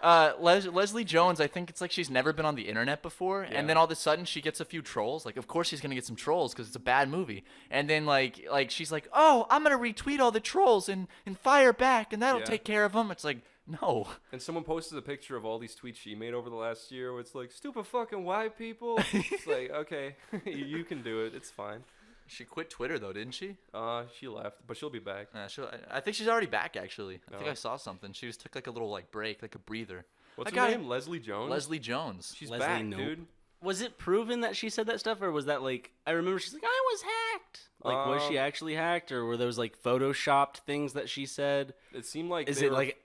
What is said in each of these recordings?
Leslie Jones, I think it's like she's never been on the internet before, and then all of a sudden she gets a few trolls. Like, of course she's gonna get some trolls because it's a bad movie. And then like she's like, oh, I'm gonna retweet all the trolls and fire back, and that'll take care of them. It's like, no. And someone posted a picture of all these tweets she made over the last year where it's like, stupid fucking white people. It's like, okay, you can do it. It's fine. She quit Twitter though, didn't she? She left, but she'll be back. I think she's already back actually. I think I saw something. She just took like a little like break, like a breather. What's her name? Leslie Jones? Leslie Jones. She's back, dude. Was it proven that she said that stuff, or was that like, I remember she's like, I was hacked. Like, was she actually hacked, or were those like photoshopped things that she said? It seemed like is it like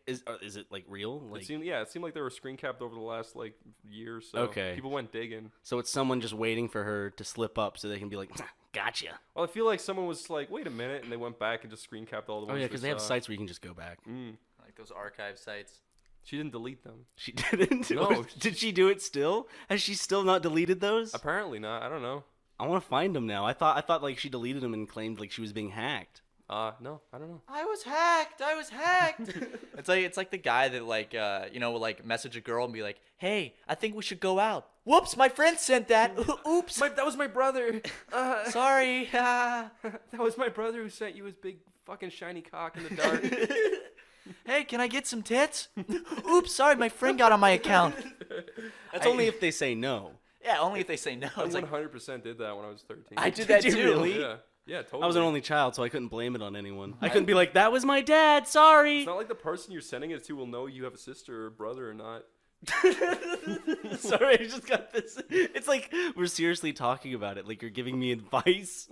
real? Like, it seemed like they were screen capped over the last like year or so. Okay. People went digging. So it's someone just waiting for her to slip up so they can be like, gotcha. Well, I feel like someone was like, wait a minute, and they went back and just screen capped all the ones. Oh yeah, because they have sites where you can just go back. Like those archive sites. She didn't delete them. She didn't? No. Did she do it still? Has she still not deleted those? Apparently not. I don't know. I want to find them now. I thought like she deleted them and claimed like she was being hacked. No, I don't know. I was hacked. It's like the guy that like will like message a girl and be like, hey, I think we should go out. Whoops, my friend sent that. Oops. That was my brother. Sorry. That was my brother who sent you his big fucking shiny cock in the dark. Hey, can I get some tits? Oops, sorry, my friend got on my account. That's only if they say no. Yeah, only if they say no. I 100% did that when I was 13. I did that too. Really? Yeah, totally. I was an only child, so I couldn't blame it on anyone. I couldn't be like, that was my dad, sorry. It's not like the person you're sending it to will know you have a sister or brother or not. Sorry, I just got this. It's like we're seriously talking about it. Like you're giving me advice.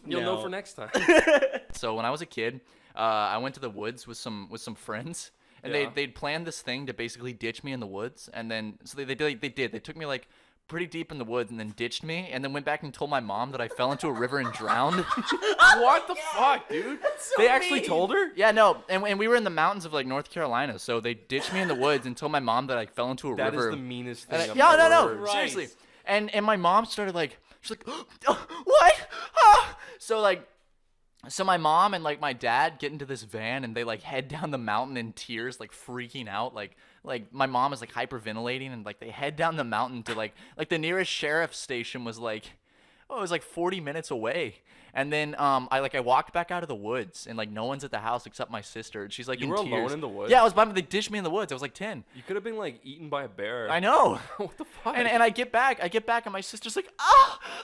You'll know for next time. So when I was a kid, I went to the woods with some friends, and they'd planned this thing to basically ditch me in the woods, and then so they did. They took me like pretty deep in the woods and then ditched me, and then went back and told my mom that I fell into a river and drowned. What the fuck, dude? So they actually told her? Yeah, no, and we were in the mountains of like North Carolina, so they ditched me in the woods and told my mom that I fell into a river. That is the meanest thing I've yeah, ever no, heard. seriously. And my mom started like, she's like, what? So my mom and like my dad get into this van and they like head down the mountain in tears, like freaking out. Like my mom is like hyperventilating, and like they head down the mountain to like the nearest sheriff's station was like, it was like 40 minutes away. And then I walked back out of the woods, and like no one's at the house except my sister. And she's like, you were alone in the woods? Yeah, I was by they ditched me in the woods. I was like 10. You could have been like eaten by a bear. I know. What the fuck? And I get back, and my sister's like,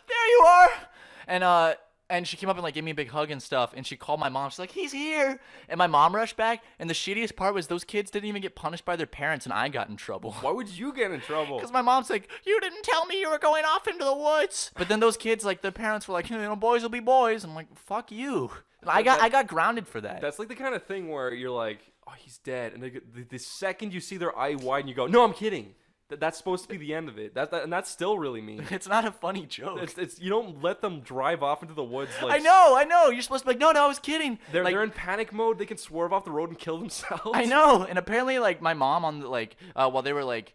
there you are. And she came up and like gave me a big hug and stuff, and she called my mom. She's like, he's here. And my mom rushed back, and the shittiest part was those kids didn't even get punished by their parents, and I got in trouble. Why would you get in trouble? Because my mom's like, you didn't tell me you were going off into the woods. But then those kids, like, their parents were like, boys will be boys. I'm like, fuck you. And I got grounded for that. That's like the kind of thing where you're like, oh, he's dead. And the second you see their eye widen, you go, no, I'm kidding. That's supposed to be the end of it. And that's still really mean. It's not a funny joke. It's you don't let them drive off into the woods. Like, I know. You're supposed to be like, no, I was kidding. They're in panic mode. They can swerve off the road and kill themselves. I know. And apparently, like my mom on the while they were like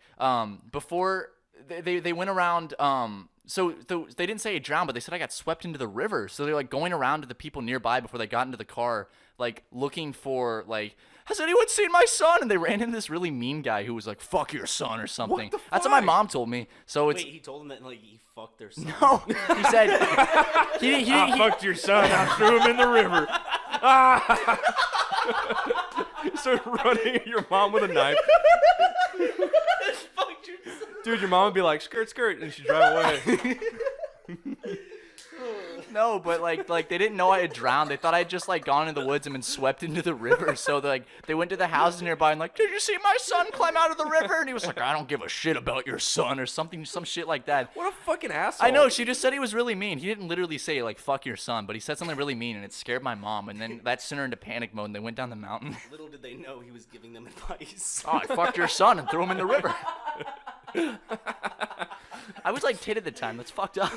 before they went around so they didn't say I drowned, but they said I got swept into the river. So they're like going around to the people nearby before they got into the car, like looking for like, has anyone seen my son? And they ran into this really mean guy who was like, fuck your son or something. What the fuck? That's what my mom told me. So it's Wait, he told them that like he fucked their son. No, he said he fucked your son. I threw him in the river. Start running at your mom with a knife. fucked your son. Dude, your mom would be like, skirt, skirt, and she'd drive away. No, but like they didn't know I had drowned. They thought I had just like gone in the woods and been swept into the river. So they went to the houses nearby and like, did you see my son climb out of the river? And he was like, I don't give a shit about your son or some shit like that. What a fucking asshole. I know. She just said he was really mean. He didn't literally say like fuck your son, but he said something really mean, and it scared my mom. And then that sent her into panic mode, and they went down the mountain. Little did they know he was giving them advice. Oh, I fucked your son and threw him in the river. I was like 10 at the time. That's fucked up.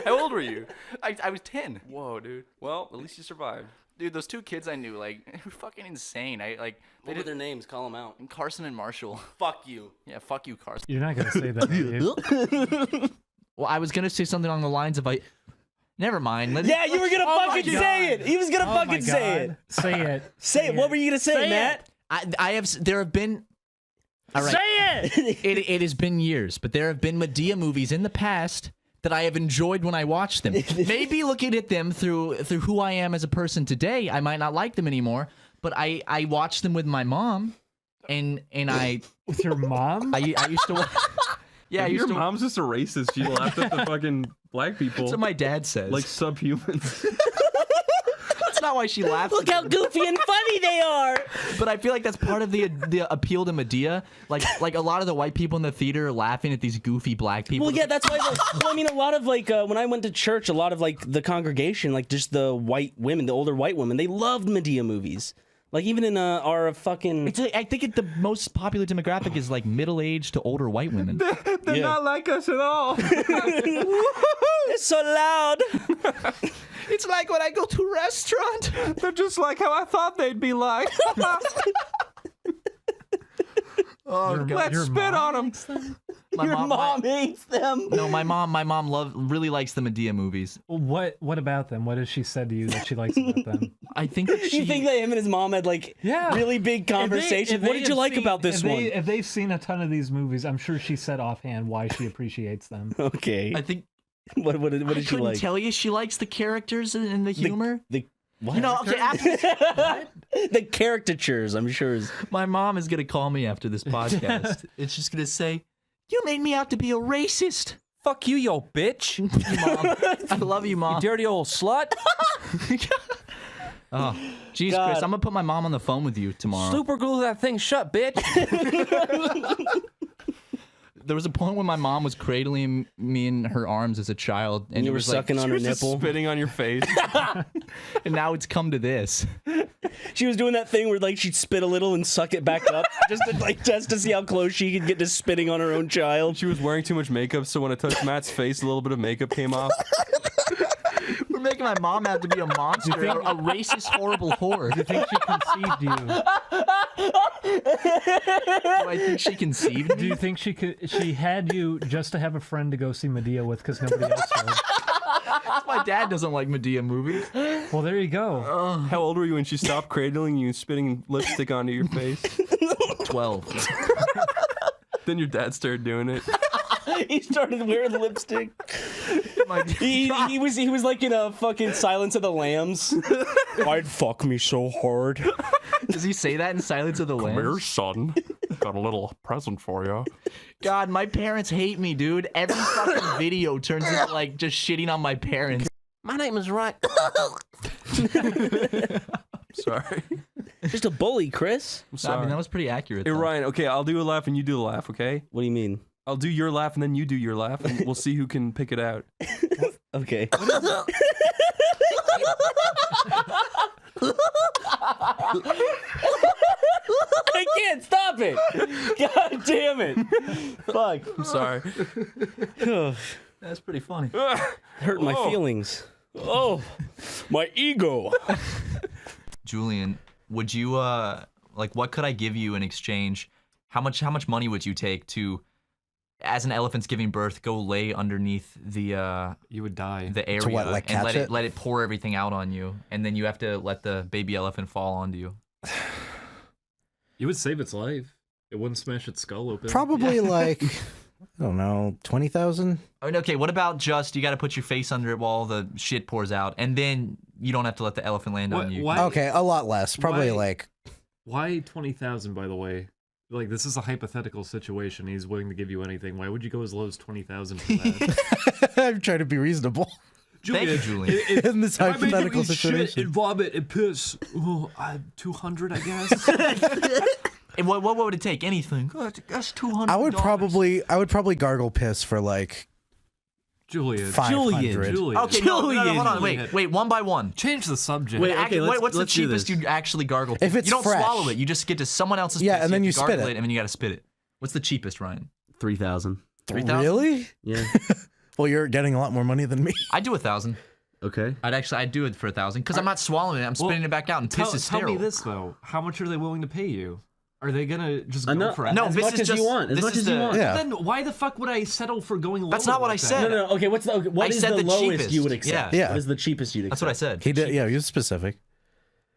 How old were you? I was 10. Whoa, dude. Well, at least you survived. Dude, those two kids I knew, like, they were fucking insane. What were their names? Call them out. Carson and Marshall. Fuck you. Yeah, fuck you, Carson. You're not gonna say that, are you? Well, I was gonna say something along the lines of never mind. Yeah, you were gonna fucking say it. He was gonna fucking say it. Say it. Say it. What were you gonna say, Matt? There have been All right. Say it! It has been years, but there have been Madea movies in the past that I have enjoyed when I watch them. Maybe looking at them through who I am as a person today, I might not like them anymore. But I watch them with my mom, and I With your mom? I used to watch. Yeah, I Your used to. mom's just a racist. She laughed at the fucking black people. That's what my dad says. Like subhumans. that's not why she laughs. Look how goofy and funny they are. But I feel like that's part of the appeal to Madea. Like a lot of the white people in the theater are laughing at these goofy black people. Well, yeah, that's why. Well, I mean, a lot of like when I went to church, a lot of like the congregation, like just the white women, the older white women, they loved Madea movies. Like even in our fucking. I think the most popular demographic is like middle-aged to older white women. They're not like us at all. It's so loud. It's like when I go to a restaurant. They're just like how I thought they'd be like. Let's your spit mom on likes them? Your mom hates them. No, my mom really likes the Madea movies. What about them? What has she said to you that she likes about them? I think that she. You think that him and his mom had like really big conversations? What did you like about this one? If they've seen a ton of these movies, I'm sure she said offhand why she appreciates them. Okay. I think. What did I she couldn't like? tell you. She likes the characters and the humor. What? You know, okay. After, The caricatures, I'm sure. my mom is gonna call me after this podcast. It's just gonna say, "You made me out to be a racist." Fuck you, yo bitch. Mom. I love you, Mom. You dirty old slut. Oh, jeez, God. Chris, I'm gonna put my mom on the phone with you tomorrow. Super glue that thing shut, bitch. There was a point when my mom was cradling me in her arms as a child, and You it were was like, sucking on her nipple. Spitting on your face. and now it's come to this. She was doing that thing where like she'd spit a little and suck it back up, just to see how close she could get to spitting on her own child. She was wearing too much makeup, so when I touched Matt's face, a little bit of makeup came off. We're making my mom out to be a monster, a racist, horrible whore. Do you think she conceived you? Do I think she conceived Do me? you think she had you just to have a friend to go see Madea with because nobody else would? My dad doesn't like Madea movies. Well, there you go. How old were you when she stopped cradling you and spitting lipstick onto your face? 12. Then your dad started doing it. He started wearing lipstick. My He was like in a fucking Silence of the Lambs. I'd fuck me so hard. Does he say that in Silence of the Lambs? son. Got a little present for you. God, my parents hate me, dude. Every fucking video turns into like just shitting on my parents. My name is Ryan. Sorry. Just a bully, Chris. I'm I sorry. mean, that was pretty accurate. Hey, though. Ryan, okay, I'll do a laugh and you do a laugh, okay? What do you mean? I'll do your laugh and then you do your laugh, and we'll see who can pick it out. Okay. I can't stop it. God damn it. Fuck. I'm sorry. That's pretty funny. Hurt my feelings. Oh, my ego. Julian, would you like what could I give you in exchange? How much money would you take to, as an elephant's giving birth, go lay underneath the You would die. the area what, like and catch it? let it pour everything out on you, and then you have to let the baby elephant fall onto you? You would save its life. It wouldn't smash its skull open. Probably like, I don't know, 20,000? I mean, okay, what about just you got to put your face under it while the shit pours out, and then you don't have to let the elephant land on you? Why? Okay, a lot less. Probably Why- like, Why 20,000? By the way, like this is a hypothetical situation. He's willing to give you anything. Why would you go as low as 20,000 for that? I'm trying to be reasonable Thank you, Julian. in this hypothetical situation. vomit and piss. 200, I guess. And what would it take? Anything? That's $200. I would probably gargle piss for like Julian. 500. Julian. Okay, no, hold on, wait, one by one. Change the subject. Wait, okay, What's the let's do cheapest this. you actually gargle? If it's you don't fresh. swallow it, you just get to someone else's Yeah, piss, and then have you to spit gargle it. and then you got to spit it. What's the cheapest, Ryan? 3,000. 3,000? Really? Yeah. Well, you're getting a lot more money than me. I do 1,000. Okay. I'd do it for 1,000 because I'm not swallowing it. I'm spitting it back out, and piss is Tell sterile. me this though: how much are they willing to pay you? Are they gonna just go Enough. for it? No, As this much is as you just want. As this much is as you the- want. Yeah. Then why the fuck would I settle for going lower? That's not what I like that? said. No. Okay, what I is said the the lowest cheapest. you would accept? Yeah. Yeah. What is the cheapest you'd accept? That's what I said. He did. Yeah, he was specific.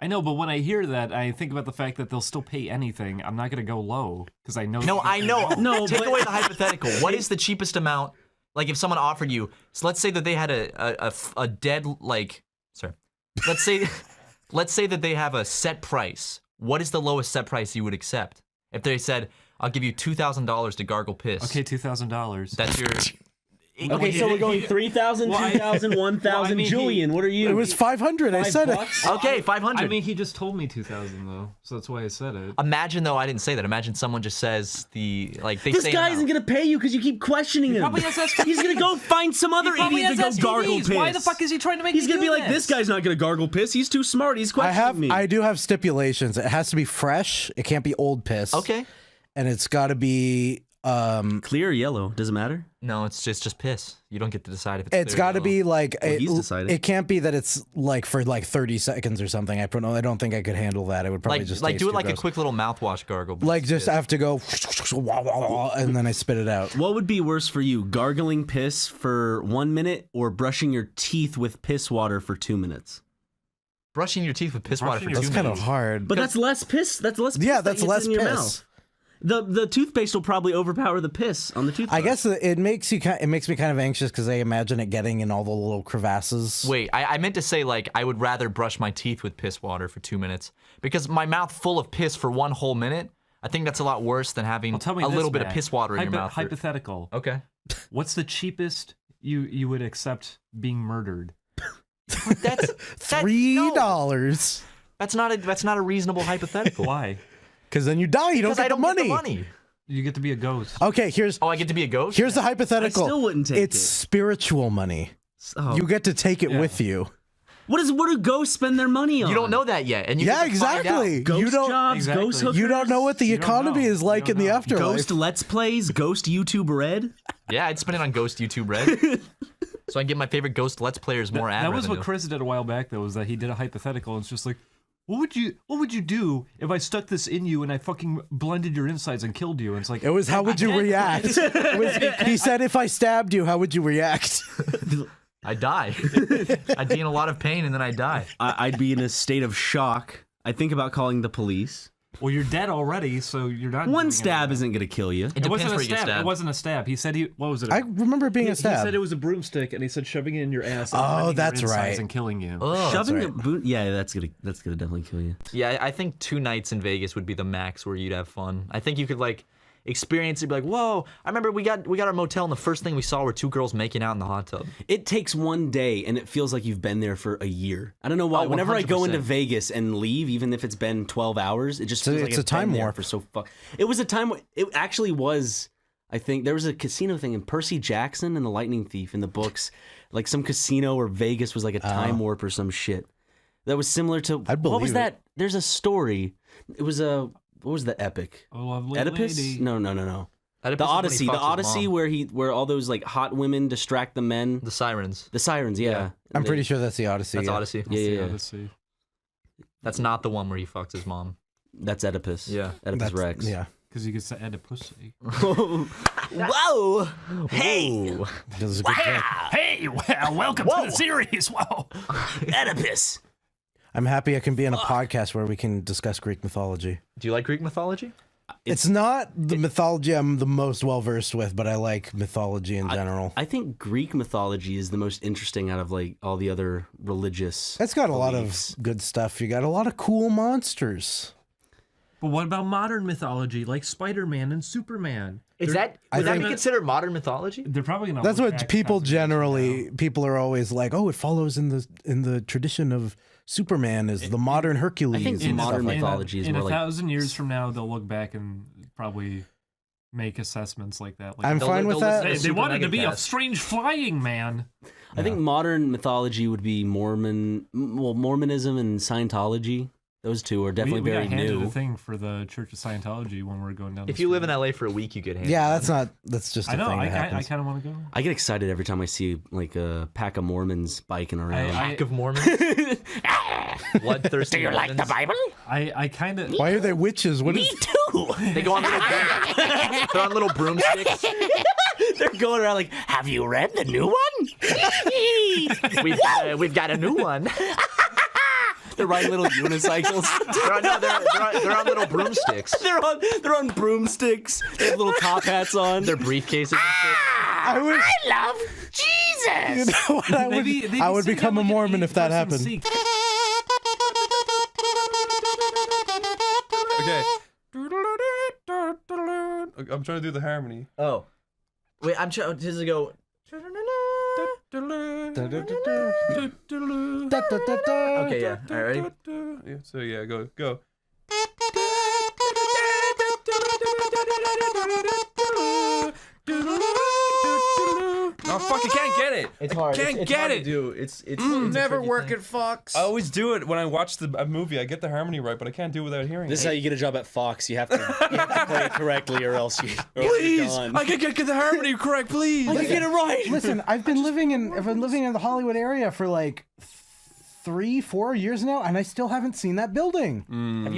I know, but when I hear that, I think about the fact that they'll still pay anything. I'm not gonna go low because I know. No, I know. No, Take but- away the hypothetical. What is the cheapest amount? Like if someone offered you, so let's say that they had a dead like, sorry, let's say that they have a set price. What is the lowest set price you would accept? If they said, "I'll give you $2,000 to gargle piss." Okay, $2,000. That's your. Okay, so we're going 3,000, 2,000, 1,000. Well, I mean, Julian, what are you? It was 500. I said it. Okay, 500. I mean, he just told me 2,000 though, so that's why I said it. Imagine though, I didn't say that. Imagine someone just says they This say guy an isn't amount. gonna pay you because you keep questioning him. probably has STDs. He's gonna go find some other Probably idiot to has go gargle STDs. piss. Why the fuck is he trying to make He's me gonna be do like, this guy's not gonna gargle piss. He's too smart. He's questioning me. I do have stipulations. It has to be fresh. It can't be old piss. Okay. And it's got to be. Clear or yellow? Does it matter? No, it's just piss. You don't get to decide if it's. It's clear or got to yellow. be like he's decided. it can't be that it's like for like 30 seconds or something. I don't think I could handle that. I would probably just like taste do it too like a gross. quick little mouthwash gargle. but Like it's just piss. have to go and then I spit it out. What would be worse for you, gargling piss for 1 minute or brushing your teeth with piss water for 2 minutes? brushing your teeth with piss water for Brushing 2 That's minutes. kind of hard. But that's less piss. That's less. Piss yeah, that that's gets less in your piss. mouth. The toothpaste will probably overpower the piss on the toothbrush. I guess it makes me kind of anxious because I imagine it getting in all the little crevasses. Wait, I meant to say like I would rather brush my teeth with piss water for 2 minutes because my mouth full of piss for 1 whole minute. I think that's a lot worse than having Well, tell me a this, little bit of Matt. piss water in your mouth. Hypothetical. Okay. What's the cheapest you would accept being murdered? That's $3 That's not a reasonable hypothetical. Why? because then you die. You don't Because get I don't the get money. the money. You get to be a ghost. Okay, here's Oh, I get to be a ghost? the hypothetical. I still wouldn't take it's it. spiritual money. Oh. You get to take it with you. What do ghosts spend their money on? You don't know that yet, and you Yeah, get to find out. exactly. Ghost You don't. jobs, Exactly. ghost hookers. You don't know what the You don't economy know. is like You in don't the know. afterlife. Ghost Let's Plays, Ghost YouTube Red. Yeah, I'd spend it on Ghost YouTube Red, so I can get my favorite Ghost Let's Players more ad That was revenue. what Chris did a while back, though, was that he did a hypothetical. And it's just like, what would you do if I stuck this in you and I fucking blended your insides and killed you? And it's like, It was how would you react? It was- he said, if I stabbed you, how would you react? I die. I'd be in a lot of pain, and then I die. I'd be in a state of shock. I think about calling the police. well, you're dead already, so you're not. One doing stab anything. isn't gonna kill you. It It depends wasn't where a you get stab. It stabbed. wasn't a stab. He said what was it? I remember being he, a stab. He said it was a broomstick, and he said shoving it in your ass. And Oh, blending your that's insides right. And killing you. Ugh. Shoving right. a boot. Yeah, that's gonna definitely kill you. Yeah, I think 2 nights in Vegas would be the max where you'd have fun. I think you could like experience it, be like, whoa! I remember we got our motel, and the first thing we saw were 2 girls making out in the hot tub. It takes 1 day, and it feels like you've been there for a year. I don't know why. Oh, Whenever I go into 100%. Vegas and leave, even if it's been 12 hours, it just So feels like it's a been time there warp. for so fuck. It was a time. It actually was. I think there was a casino thing in Percy Jackson and the Lightning Thief in the books, like some casino where Vegas was like a time warp or some shit. That was similar to I'd what was believe it. that? There's a story. It was a what was the epic? Oh, lovely Oedipus? lady. No. Oedipus The is when he Odyssey. fucks The his Odyssey mom. where all those like hot women distract the men. The sirens. The sirens, yeah. I'm They- pretty sure that's the Odyssey. That's yeah. Odyssey. Yeah, yeah, yeah. Let's see. That's not the one where he fucks his mom. That's Oedipus. Yeah. Oedipus That's- Rex. Yeah. Because you could say Ed a pussy. Whoa! Hey, This is a good joke. Hey, welcome to the series. Whoa. Oedipus. I'm happy I can be in a podcast where we can discuss Greek mythology. Do you like Greek mythology? It's not the mythology I'm the most well versed with, but I like mythology in general. I think Greek mythology is the most interesting out of like all the other religious. It's got a lot beliefs. of good stuff. You got a lot of cool monsters. But what about modern mythology, like Spider-Man and Superman? Is that I would that be think- considered modern mythology? They're probably gonna. That's look what back people 1,000 years from generally now. people are always like, oh, it follows in the tradition of Superman is the modern Hercules. I think and modern stuff like that. mythology is in more like 1,000 years from now, they'll look back and probably make assessments like that. Like, I'm They'll- fine with they'll that. listen they wanted to be a SuperMegaCast. strange flying man. I think modern mythology would be Mormonism and Scientology. Those two are definitely we very got handed new. a thing for the Church of Scientology when we were going down. If the you live in street. LA for a week, you get handed. Yeah, that's just a I know. thing I that happens. kind of want to go. I get excited every time I see like a pack of Mormons biking around. Pack of Mormons. Bloodthirsty. Do you like the Bible? I kind of. Why are they witches? What is too. They go on little. They're on little broomsticks. They're going around like, have you read the new one? We've got a new one. They're riding little unicycles. They're on little broomsticks. they're on broomsticks. They have little top hats on. Their briefcases and shit. I love Jesus. You know what? I would become a Mormon if that happened. Okay. I'm trying to do the harmony. Oh. Wait, I'm trying to go. Okay, yeah. All right, ready? Yeah, so yeah, go. Oh fuck! I can't get it. It's hard. Can't it's get hard it. To do. It's Never work at Fox. I always do it when I watch a movie. I get the harmony right, but I can't do it without hearing This is it. how you get a job at Fox. You have to play it correctly, or else you're Please, gone. I can get the harmony correct, please. get it right. Listen, I've been living in the Hollywood area for like 3-4 years now, and I still haven't seen that building.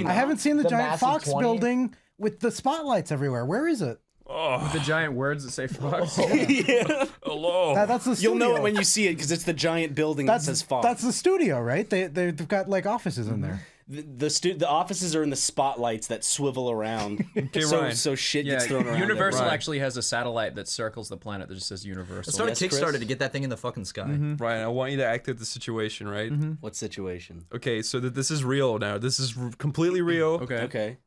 I haven't seen the giant massive Fox 20? building with the spotlights everywhere. Where is it? The giant words that say Fox. Hello. That's the studio. You'll know it when you see it because it's the giant building that says Fox. That's the studio, right? They've got like offices in there. The offices are in the spotlights that swivel around. Ryan. so shit Yeah, gets thrown around. Universal Right. actually has a satellite that circles the planet that just says Universal. Let's start a Yes, Chris? Kickstarter to get that thing in the fucking sky. Ryan, I want you to act out the situation, right? What situation? Okay, so that this is real now. This is completely real. Okay. Okay.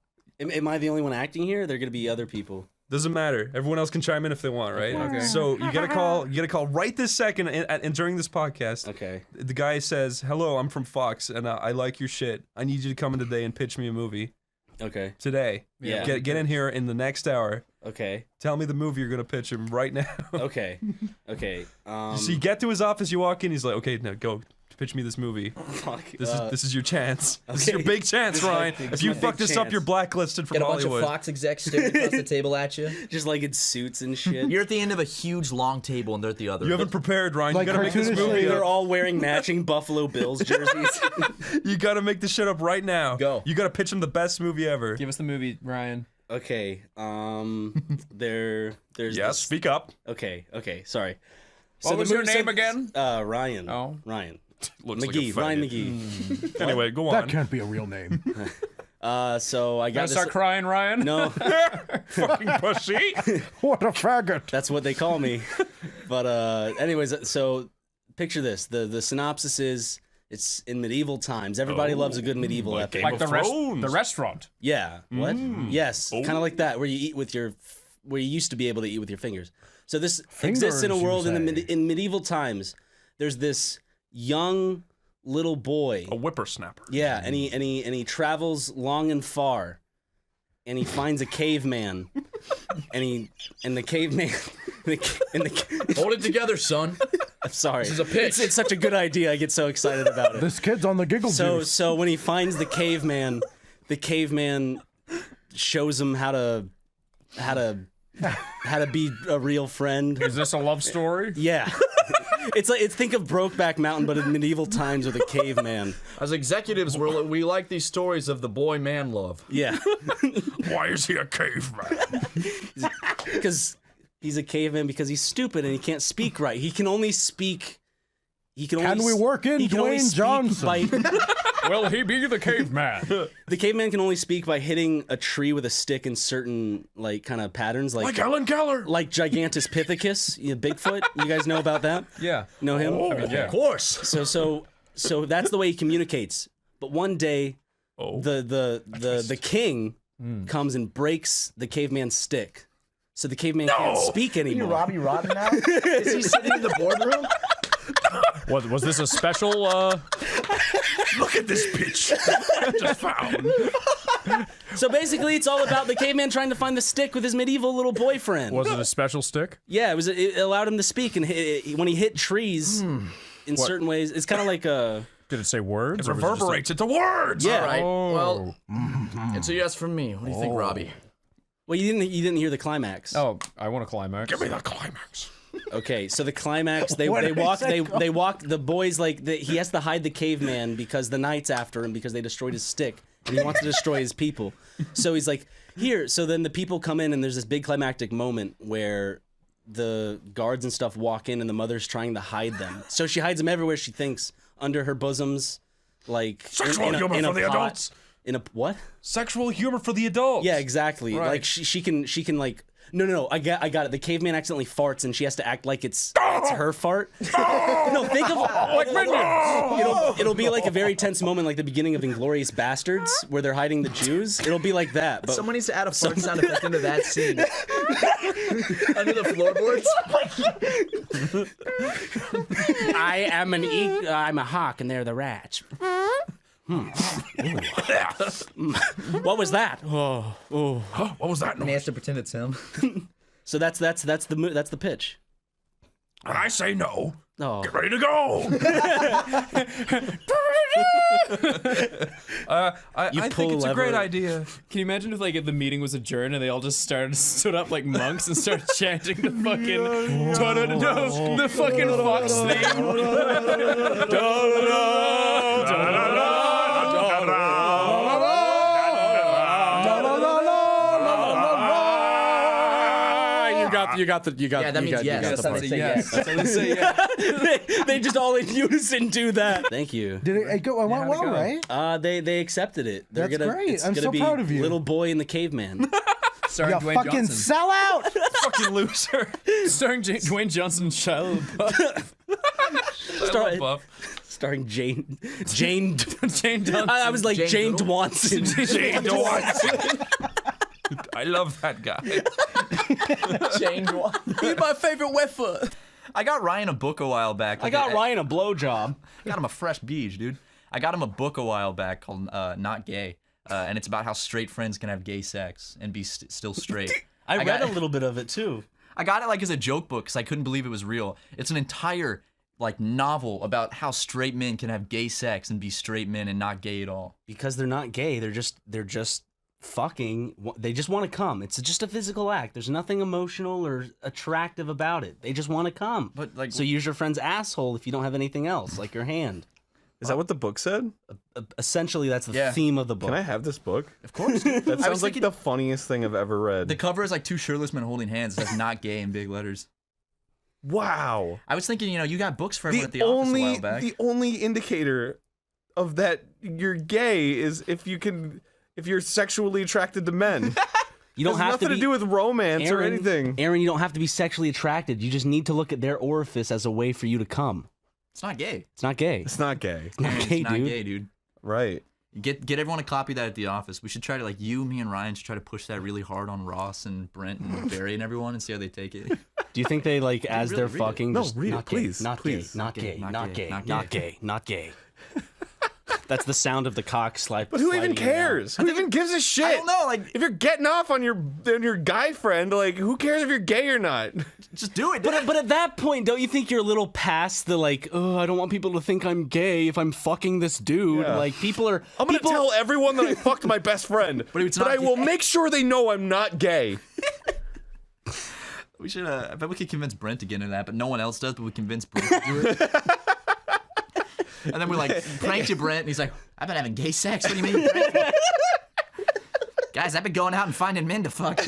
Am I the only one acting here? There are gonna be other people. Doesn't matter. Everyone else can chime in if they want, right? Okay. So you get a call. You get a call right this second, and during this podcast. Okay. The guy says, "Hello, I'm from Fox, and I like your shit. I need you to come in today and pitch me a movie Okay. today. Yeah. Get in here in the next hour. Okay. Tell me the movie you're gonna pitch him right now." Okay. Okay. So you get to his office, you walk in, he's like, "Okay, now go pitch me this movie. Fuck. This is your chance. This is your okay. big chance, This is my Ryan. big- If this you is my fuck big this up, chance. you're blacklisted from Get a bunch Hollywood." of Fox execs staring across the table at you. Just like in suits and shit. You're at the end of a huge long table, and they're at the other. You haven't prepared, Ryan. Like you gotta make this cartoonish movie They're up. all wearing matching Buffalo Bills jerseys. You gotta make this shit up right now. Go. You gotta pitch him the best movie ever. Give us the movie, Ryan. Okay. There's Yeah, this- speak up. Okay. Sorry. What was the your movie- name again? Ryan. Oh. Ryan. Looks McGee. like a Ryan faggot. McGee. Anyway, go That on. can't be a real name. So I got Gonna this. start crying, Ryan? No, Fucking pussy. What a faggot! that's what they call me. But anyways, so picture this. The synopsis is it's in medieval times. Everybody loves a good medieval like epic. Game Like of the Thrones. restaurant. Yeah. What? Yes. Kind of like that, where you eat with your, where you used to be able to eat with your fingers. So this exists in a Fingers, you world in say. in medieval times. There's this young little boy. A whippersnapper. Yeah, and he travels long and far, and he finds a caveman, and the caveman, Hold it together, son. I'm sorry. This is a pitch. It's such a good idea. I get so excited about it. This kid's on the giggle juice. So when he finds the caveman shows him how to be a real friend. Is this a love story? Yeah. It's think of Brokeback Mountain, but in medieval times with a caveman. As executives, we like these stories of the boy man love. Yeah, Why is he a caveman? because he's a caveman because he's stupid and he can't speak right. He can only speak. Can we work in he can only Dwayne speak Johnson? Will he be the caveman? The caveman can only speak by hitting a tree with a stick in certain like kind of patterns, like Ellen Keller. like Gigantopithecus, Bigfoot. You guys know about that? Yeah. Know him? Yeah. Of course. So that's the way he communicates. But one day, the king comes and breaks the caveman's stick, so the caveman can't speak anymore. Robbie Rotten now? Is he sitting in the boardroom? Was this a special? Look at this bitch. Just found. So basically, it's all about the caveman trying to find the stick with his medieval little boyfriend. Was it a special stick? Yeah, it allowed him to speak, and when he hit trees in certain ways, it's kind of like a Did it say words? It or was just reverberates into words. yeah. All right. Oh. Well, it's a yes from me. What do you think, Robbie? Well, you didn't hear the climax. Oh, I want a climax. Give me the climax. Okay, so the climax, they walk, the boys, he has to hide the caveman because the knight's after him because they destroyed his stick, and he wants to destroy his people. So he's like, here, so then the people come in, and there's this big climactic moment where the guards and stuff walk in, and the mother's trying to hide them. So she hides them everywhere she thinks, under her bosoms, like Sexual humor in a for the pot. adults. In a what? Sexual humor for the adults. Yeah, exactly. Right. Like she can like no. I got it. The caveman accidentally farts, and she has to act like it's her fart. No, think of Like minions. it'll be like a very tense moment, like the beginning of Inglourious Bastards, where they're hiding the Jews. It'll be like that. But Someone needs to add a fart sound effect into that scene. Under the floorboards. I'm a hawk, and they're the rats. What was that? Huh, what was that And he noise? has to pretend it's him. So that's the pitch. And I say no. Oh. Get ready to go. I think pull it's a a great lever. idea. Can you imagine if like if the meeting was adjourned and they all just stood up like monks and started chanting the fucking the fucking Fox You got the Yeah, that means yes. That's how they say yes. That's how they say yeah. they just all in unison do that. Thank you. Did it go? It went well, right? They accepted it. They're That's gonna, great. It's I'm gonna so be proud of you. Little Boy and the Caveman. Starring You Dwayne fucking Johnson. sell out. Fucking loser. Starring Dwayne Johnson and Shia LaBeouf. Starring Jane. Jane Johnson. I was like Jane Doodle. Dwanson. Jane Dwanson. I love that guy. Jane Dwanson. He's my favorite wetfoot. I got Ryan a book a while back. I got Ryan a blowjob. I got him a fresh beach, dude. I got him a book a while back called Not Gay. And it's about how straight friends can have gay sex and be still straight. I read got a little bit of it too. I got it like as a joke book because I couldn't believe it was real. It's an entire like novel about how straight men can have gay sex and be straight men and not gay at all. Because they're not gay. They're just fucking. They just want to come. It's just a physical act. There's nothing emotional or attractive about it. They just want to come. But like, So use your friend's asshole if you don't have anything else, like your hand. Is that what the book said? Essentially, that's the Yeah. theme of the book. Can I have this book? of course. That sounds like thinking- the funniest thing I've ever read. The cover is like two shirtless men holding hands. It says "Not Gay" in big letters. Wow. I was thinking, you got books for everyone at the office a while back. The only indicator of that you're gay is if you're sexually attracted to men. You don't It has have nothing to to do with romance or Aaron, anything. Aaron, you don't have to be sexually attracted. You just need to look at their orifice as a way for you to come. It's not gay. It's not gay. It's not gay. It's not It's gay, not dude. gay, dude. Right. Get everyone to copy that at the office. We should try to me and Ryan should try to push that really hard on Ross and Brent and Barry and everyone and see how they take it. Do you think they like as really they're read it. fucking? No, just, read it, not gay, please, not please. gay, not gay, Not not gay, gay, not not gay. gay, not gay. That's the sound of the cock slide. But who even sliding in and out. cares? Who even gives a shit? I don't know. Like, If you're getting off on your guy friend, like, who cares if you're gay or not? just do it. But at that point, don't you think you're a little past the like? Oh, I don't want people to think I'm gay if I'm fucking this dude. Yeah. Like people are. I'm gonna tell everyone that I fucked my best friend, But it's but not I will gay. make sure they know I'm not gay. We should. I bet we could convince Brent to get into that, but no one else does. But we convince Brent to do it. And then we're like, pranked you, Brent. And he's like, I've been having gay sex. What do you mean? You pranked me? Guys, I've been going out and finding men to fuck.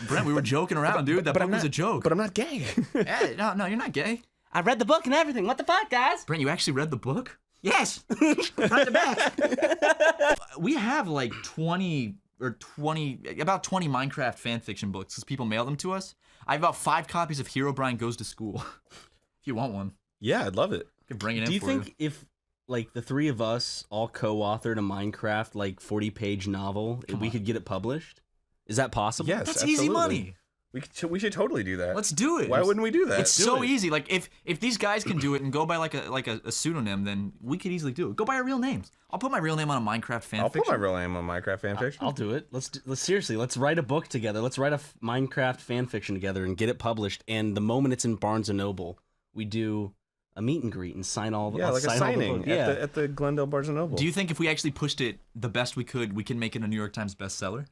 Brent, we were joking around, dude. That book was a joke. But I'm not gay. Yeah, no, you're not gay. I read the book and everything. What the fuck, guys? Brent, you actually read the book? Yes. Front to back. We have like about 20 Minecraft fan fiction books because people mail them to us. I have about 5 copies of Herobrine Goes to School. If you want one, Yeah, I'd love it. I can bring it in Do you for think if like the three of us all co-authored a Minecraft like 40-page novel, we could get it published? Is that possible? Yes, That's absolutely. easy money. We should totally do that. Let's do it. Why wouldn't we do that? It's so easy. Like if these guys can do it and go by like a pseudonym, then we could easily do it. Go by our real names. I'll put my real name on a Minecraft fan I'll fiction. put my real name on Minecraft fanfiction. I'll do it. Let's seriously. Let's write a book together. Let's write a Minecraft fan fiction together and get it published. And the moment it's in Barnes and Noble, we do a meet and greet and sign all. Yeah, like a sign all the signing book. Yeah. at the Glendale Barnes and Noble. Do you think if we actually pushed it the best we could, we can make it a New York Times bestseller?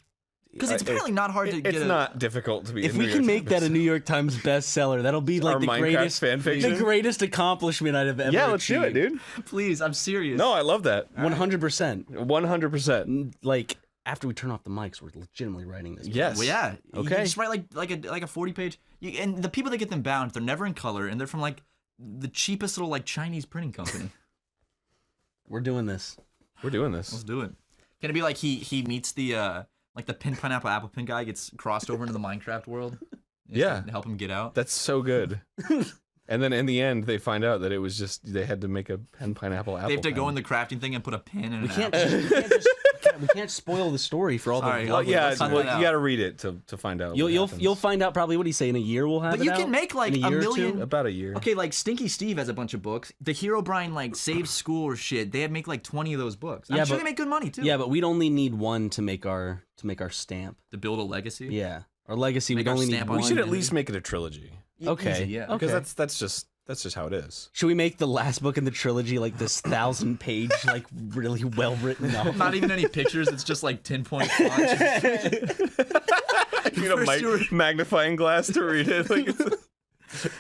Because it's apparently not hard to get. It's not difficult to be. If a we New can York make that a Times. New York Times bestseller, that'll be like Our the Minecraft greatest fan fiction? the greatest accomplishment I've ever Yeah, let's do it, achieved. dude. Please, I'm serious. No, I love that. 100%. 100%. Like after we turn off the mics, we're legitimately writing this. Yes. Well, yeah. You Okay. just write like a 40-page. And the people that get them bound, they're never in color, and they're from like the cheapest little like Chinese printing company. We're doing this. We're doing this. Let's do it. Can it be like he meets the like the pin pineapple apple pin guy gets crossed over into the Minecraft world? Yeah. To help him get out. That's so good. And then in the end, they find out that it was just they had to make a pineapple apple. They have to pen. go in the crafting thing and put a pin in. We can't spoil the story for all Sorry, the. Well, yeah, Let's find you that out. got to read it to find out. You'll find out probably. What do you say? In a year we'll have But it you out? can make like In a year or million. two? about a year. Okay, like Stinky Steve has a bunch of books. The Hero Brian like saves school or shit. They make like 20 of those books. I'm Yeah, sure but- they make good money too. Yeah, but we'd only need one to make our stamp. To build a legacy. Yeah, our legacy. Make We'd our only need stamp on one. We should at least make it a trilogy. Okay. Easy, yeah. Okay. Because that's just how it is. Should we make the last book in the trilogy like this 1,000-page, like really well written novel? Not even any pictures. It's just like 10-point font. You know, magnifying glass to read it. Like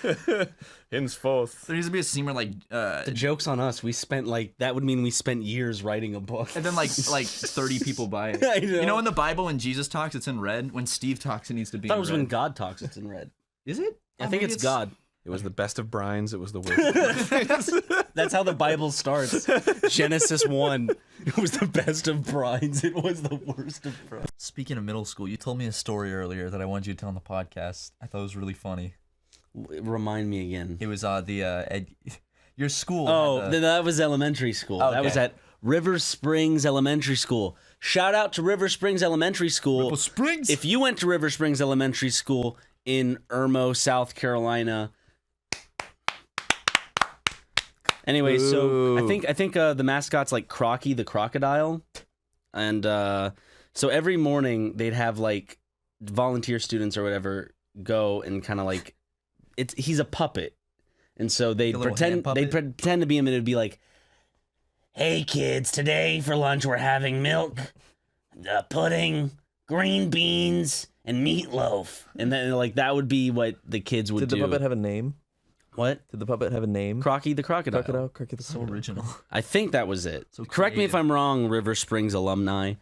it's henceforth. There needs to be a scene where like The joke's on us. We spent that would mean we spent years writing a book. and then like 30 people buy it. I know. You know in the Bible when Jesus talks it's in red. When Steve talks it needs to be I thought in it was red. when God talks, it's in red. Is it? I Oh, think maybe it's God. It was the best of brines. It was the worst. Of brines. That's how the Bible starts. Genesis 1. It was the best of brides. It was the worst of brides. Speaking of middle school, you told me a story earlier that I wanted you to tell on the podcast. I thought it was really funny. Remind me again. It was your school. Oh, had the- that was elementary school. Okay. That was at River Springs Elementary School. Shout out to River Springs Elementary School. Springs. If you went to River Springs Elementary School in Irmo, South Carolina. Anyway, so I think the mascot's like Crocky the crocodile, and so every morning they'd have like volunteer students or whatever go and kind of like he's a puppet, and so they'd Like a little hand puppet? pretend to be him, and it'd be like, "Hey kids, today for lunch we're having milk, pudding, green beans, and meatloaf," and then like that would be what the kids would do. Did the puppet have a name? What? Did the puppet have a name? Crocky the crocodile. Crocky the so crocodile. original. I think that was it. So Correct me if creative. I'm wrong, River Springs alumni.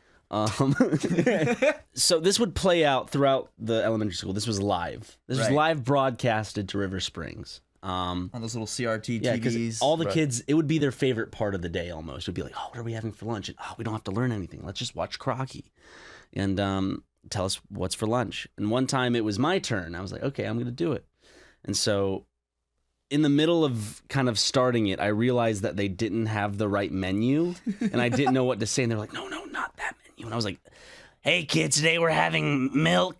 So this would play out throughout the elementary school. This was live. This was Right. live broadcasted to River Springs. On those little CRT Yeah, TVs. because all the kids, it would be their favorite part of the day almost. It would be like, oh, what are we having for lunch? And we don't have to learn anything. Let's just watch Crocky. And tell us what's for lunch. And one time it was my turn. I was like, okay, I'm going to do it. And so in the middle of kind of starting it, I realized that they didn't have the right menu, and I didn't know what to say. And they're like, no, not that menu. And I was like, hey, kids, today we're having milk.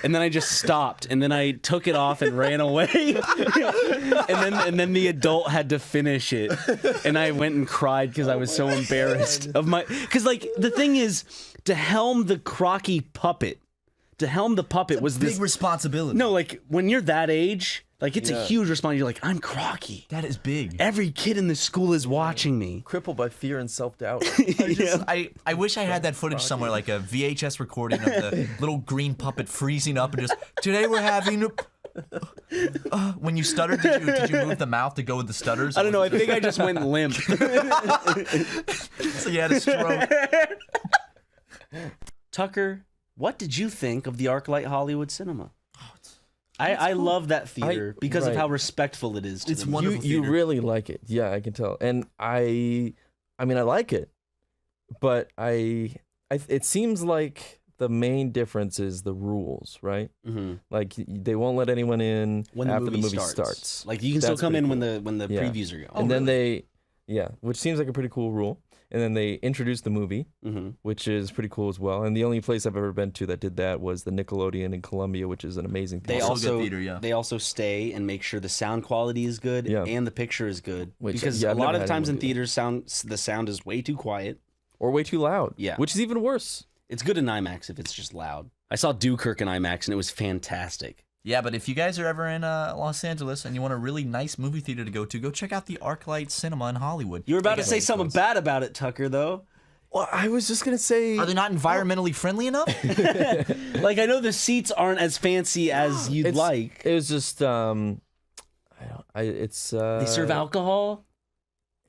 And then I just stopped, and then I took it off and ran away. and then the adult had to finish it, and I went and cried because I was so embarrassed of my. Because like the thing is, to helm the Crocky puppet, was big this responsibility. No, like when you're that age, like it's a huge responsibility. You're like, I'm Crocky. That is big. Every kid in the school is watching me. Crippled by fear and self-doubt. I wish I had that footage somewhere, like a VHS recording of the little green puppet freezing up and just, today we're having when you stuttered, did you move the mouth to go with the stutters? I don't know. I think I just went limp. So you had a stroke. Tucker, what did you think of the ArcLight Hollywood Cinema? I love that theater because of right. how respectful it is to It's the wonderful. You theater. really like it. Yeah, I can tell. And I mean, I like it, but it seems like the main difference is the rules, right? Mm-hmm. Like they won't let anyone in when the after movie the movie starts. Like you can still That's come in pretty when the Yeah. previews are going. And then which seems like a pretty cool rule. And then they introduced the movie, Mm-hmm. which is pretty cool as well. And the only place I've ever been to that did that was the Nickelodeon in Columbia, which is an amazing They theater. Also also good theater, yeah. they also stay and make sure the sound quality is good Yeah. and the picture is good. Which, because yeah, a I've lot never of had times in anyone do theaters, the sound is way too quiet. Or way too loud. Yeah. Which is even worse. It's good in IMAX if it's just loud. I saw Dewkirk in IMAX and it was fantastic. Yeah, but if you guys are ever in Los Angeles and you want a really nice movie theater to go check out the ArcLight Cinema in Hollywood. You were about to They say got- something bad about it, Tucker, though. Well, I was just going to say... Are they not environmentally friendly enough? Like, I know the seats aren't as fancy as you'd like. It was just... they serve alcohol?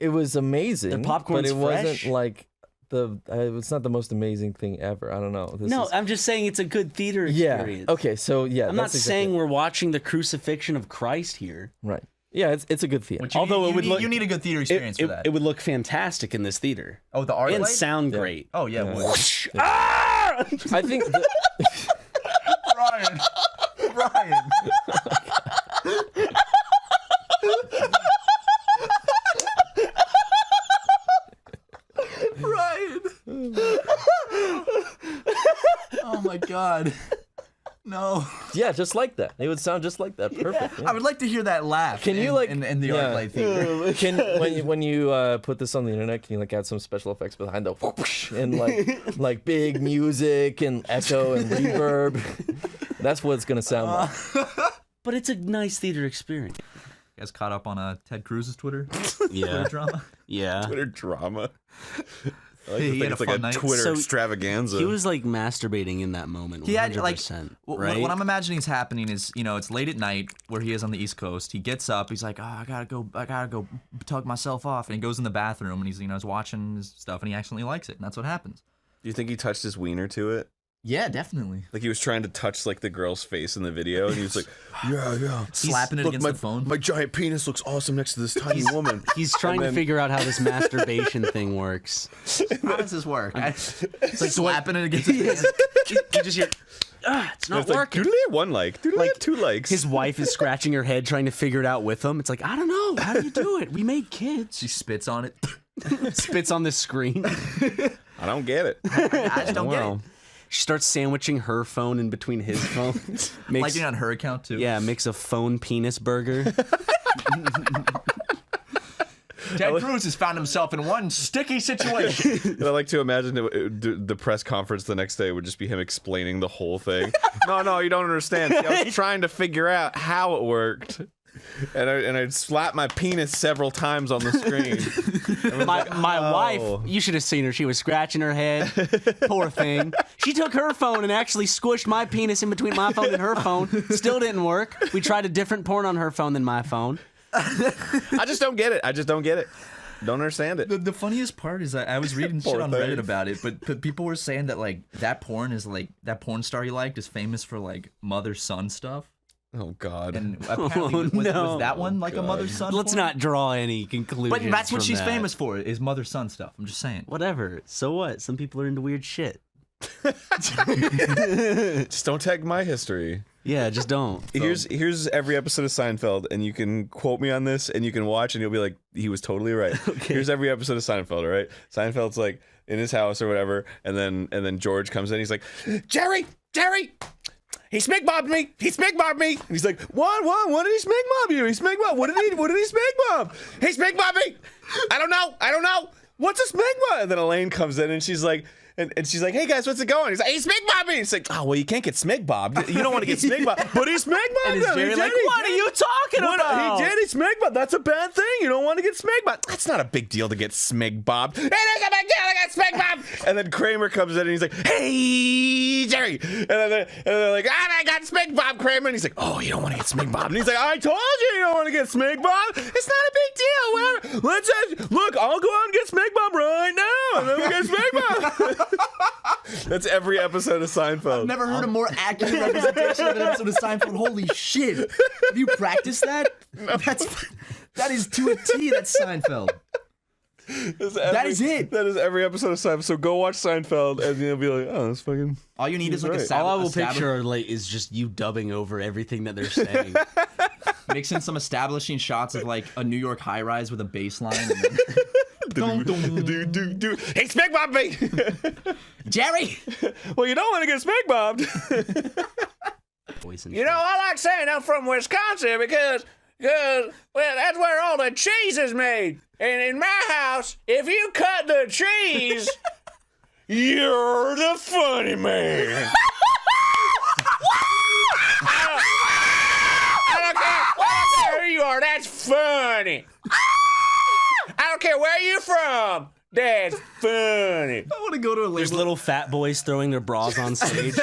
It was amazing. The popcorn's but it fresh? wasn't like it's not the most amazing thing ever. I don't know. No, I'm just saying it's a good theater experience. Yeah. Okay, so yeah. I'm not that's saying exactly- we're watching the crucifixion of Christ here. Right. Yeah, it's a good theater. Although it would look, you need a good theater experience for that. It would look fantastic in this theater. Oh, the art and light? sound great. Oh yeah. I think. Ryan. Oh my god. No. Yeah, just like that. It would sound just like that. Perfect. Yeah. I would like to hear that laugh. Can you in the art light theater? Can when you put this on the internet, can you like add some special effects behind the whoosh and like big music and echo and reverb? That's what it's gonna sound like. But it's a nice theater experience. You guys caught up on Ted Cruz's Twitter? Yeah. Twitter drama? Yeah. Twitter drama. I like He to think had it's a like fun a night. Twitter So, extravaganza. He was like masturbating in that moment. 100%, He had like right? what I'm imagining is happening is, you know, it's late at night where he is on the East Coast. He gets up, he's like, oh, I gotta go tug myself off, and he goes in the bathroom and he's he's watching his stuff and he accidentally likes it, and that's what happens. Do you think he touched his wiener to it? Yeah, definitely. Like he was trying to touch like the girl's face in the video, and he was like, "Yeah, Slapping it against the phone. My giant penis looks awesome next to this tiny woman." He's trying to figure out how this masturbation thing works. How does this work? It's like slapping it against his hand. You just hear, it's not It's like, working. doodly one like, doodly Like, 2 likes. His wife is scratching her head trying to figure it out with him. It's like, I don't know. How do you do it? We made kids. She spits on it. Spits on the screen. I don't get it. I just don't get it. She starts sandwiching her phone in between his phone. Liking it on her account too. Yeah, makes a phone penis burger. Ted Cruz has found himself in one sticky situation. And I like to imagine the press conference the next day would just be him explaining the whole thing. No, you don't understand. See, I was trying to figure out how it worked. And I'd slap my penis several times on the screen. My wife, you should have seen her. She was scratching her head. Poor thing. She took her phone and actually squished my penis in between my phone and her phone. Still didn't work. We tried a different porn on her phone than my phone. I just don't get it. Don't understand it. The funniest part is that I was reading shit on Reddit about it, but people were saying that like that porn is like that porn star you liked is famous for like mother-son stuff. Oh God! And apparently, was that one like a mother-son? Let's not draw any conclusions. But that's what from she's that. famous for is mother-son stuff. I'm just saying. Whatever. So what? Some people are into weird shit. Just don't tag my history. Yeah, just don't. Here's every episode of Seinfeld, and you can quote me on this, and you can watch, and you'll be like, he was totally right. Okay. Here's every episode of Seinfeld, all right? Seinfeld's like in his house or whatever, and then George comes in, he's like, Jerry, he smig bobbed me. And he's like, what did he smig bob you? He smig bob. What did he smig bob? He smig bobbed me. I don't know. What's a smig bob? And then Elaine comes in, and she's like. And she's like, hey guys, what's it going? He's like, he smig bobbed me. It's like, oh well, you can't get smig bobbed. You don't want to get smig bobbed, but he smig bobbed. And Jerry like, what are you talking about? He did. He smig bobbed. That's a bad thing. You don't want to get smig bobbed. That's not a big deal to get smig bobbed. It is a big deal to get smig bobbed. And then Kramer comes in and he's like, hey Jerry. And then they're like, I got smig bobbed, Kramer. And he's like, oh, you don't want to get smig bobbed. And he's like, I told you don't want to get smig bobbed. It's not a big deal. Look, I'll go out and get smig bobbed right now, and then we get smig bobbed. That's every episode of Seinfeld. I've never heard a more accurate representation of an episode of Seinfeld. Holy shit. Have you practiced that? No. That is to a T, that's Seinfeld. That is it. That is every episode of Seinfeld. So go watch Seinfeld, and you'll be like, oh, that's fucking... All you need is like right. All I will picture like, is just you dubbing over everything that they're saying. Mixing some establishing shots of like a New York high-rise with a bass line. Hey, smig bobbed me! Jerry! Well, you don't want to get smig bobbed. You know, I like saying I'm from Wisconsin because well, that's where all the cheese is made. And in my house, if you cut the cheese, you're the funny man. I don't care who you are, that's funny. I don't care where you're from. That's funny. I want to go to a label. There's little fat boys throwing their bras on stage.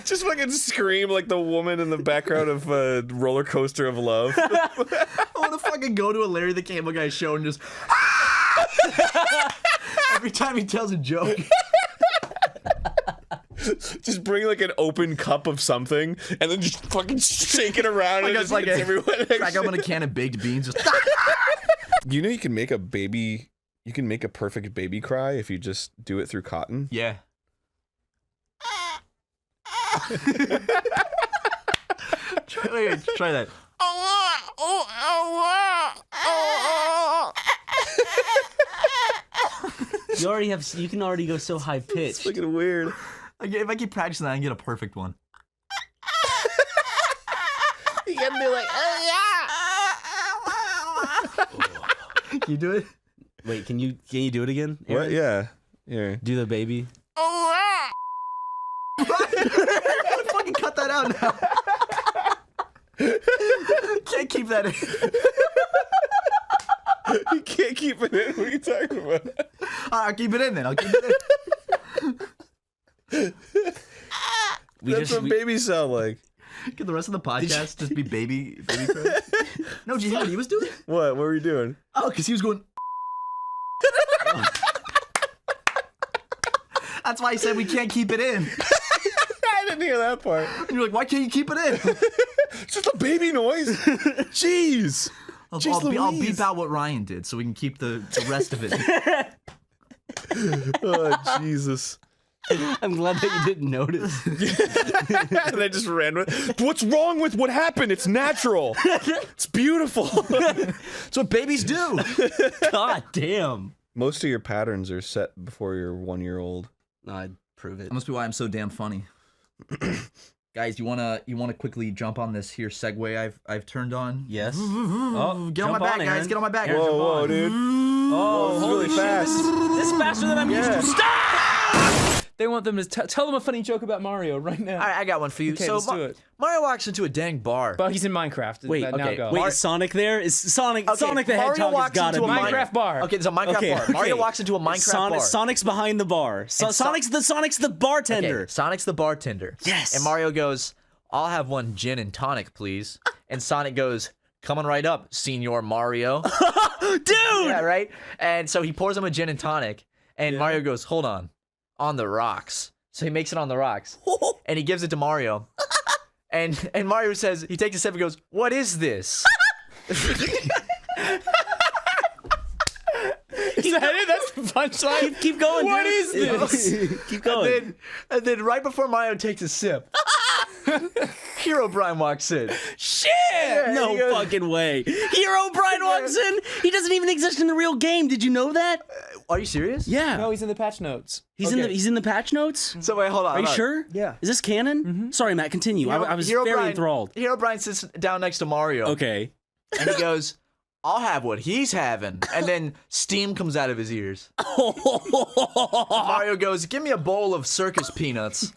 Just fucking scream like the woman in the background of Roller Coaster of Love. I want to fucking go to a Larry the Cable Guy show and just every time he tells a joke. Just bring like an open cup of something and then just fucking shake it around and just hits everyone. Crack open a can of baked beans. Just You know you can make a baby. You can make a perfect baby cry if you just do it through cotton. yeah. Try that. You can already go so high pitched. It's fucking weird. If I keep practicing that, I can get a perfect one. You can be like, Can you do it? Wait, can you do it again? what? Aaron? Yeah. Yeah. Do the baby. Fucking cut that out now. Can't keep that in. You can't keep it in. What are you talking about? I'll keep it in then. I'll keep it in. That's what babies sound like. Can the rest of the podcast just be baby cry? No, did you hear what he was doing? What were you doing? Oh, because he was going. That's why I said we can't keep it in. I didn't hear that part. And you're like, why can't you keep it in? It's just a baby noise. Jeez. I'll beep out what Ryan did so we can keep the rest of it. Oh, Jesus. I'm glad that you didn't notice. And I just ran with. What's wrong with what happened? It's natural. It's beautiful. It's what babies do. God damn. Most of your patterns are set before you're 1 year old. No, I'd prove it. That must be why I'm so damn funny. Guys, you wanna quickly jump on this here segue I've turned on? Yes. Oh, get on my back, guys. Get on my back. Whoa, dude. Oh, this is really fast. This is faster than I'm used to. Stop! They want them to tell them a funny joke about Mario right now. All right, I got one for you. Okay, so let's do it. Mario walks into a dang bar. But he's in Minecraft. Wait, now okay, go. Wait, is Sonic there? Is Sonic Okay, Sonic the Mario Hedgehog has walks got to into be a there. Minecraft bar. Okay, there's a Minecraft bar. Mario walks into a Minecraft bar. Sonic's behind the bar. Sonic's the bartender. Okay, Sonic's the bartender. Yes. And Mario goes, "I'll have one gin and tonic, please." And Sonic goes, "Coming right up, Senor Mario." Dude! Yeah, right? And so he pours him a gin and tonic, and Mario goes, "Hold on the rocks." So he makes it on the rocks, and he gives it to Mario. And Mario says, he takes a sip and goes, "What is this?" Is that it? That's the punchline? Keep going, What dude. is this? Keep going. And then right before Mario takes a sip, Hero Brian walks in. Shit! he No goes- fucking way. Hero Brian walks in. He doesn't even exist in the real game. Did you know that? Are you serious? Yeah. No, he's in the patch notes. He's in the patch notes. So wait, hold on. Are you hold on. sure? Yeah. Is this canon? Sorry, Matt. Continue. I was very Brian, enthralled. Hero Brian sits down next to Mario. Okay. And he goes, "I'll have what he's having." And then steam comes out of his ears. Mario goes, "Give me a bowl of circus peanuts."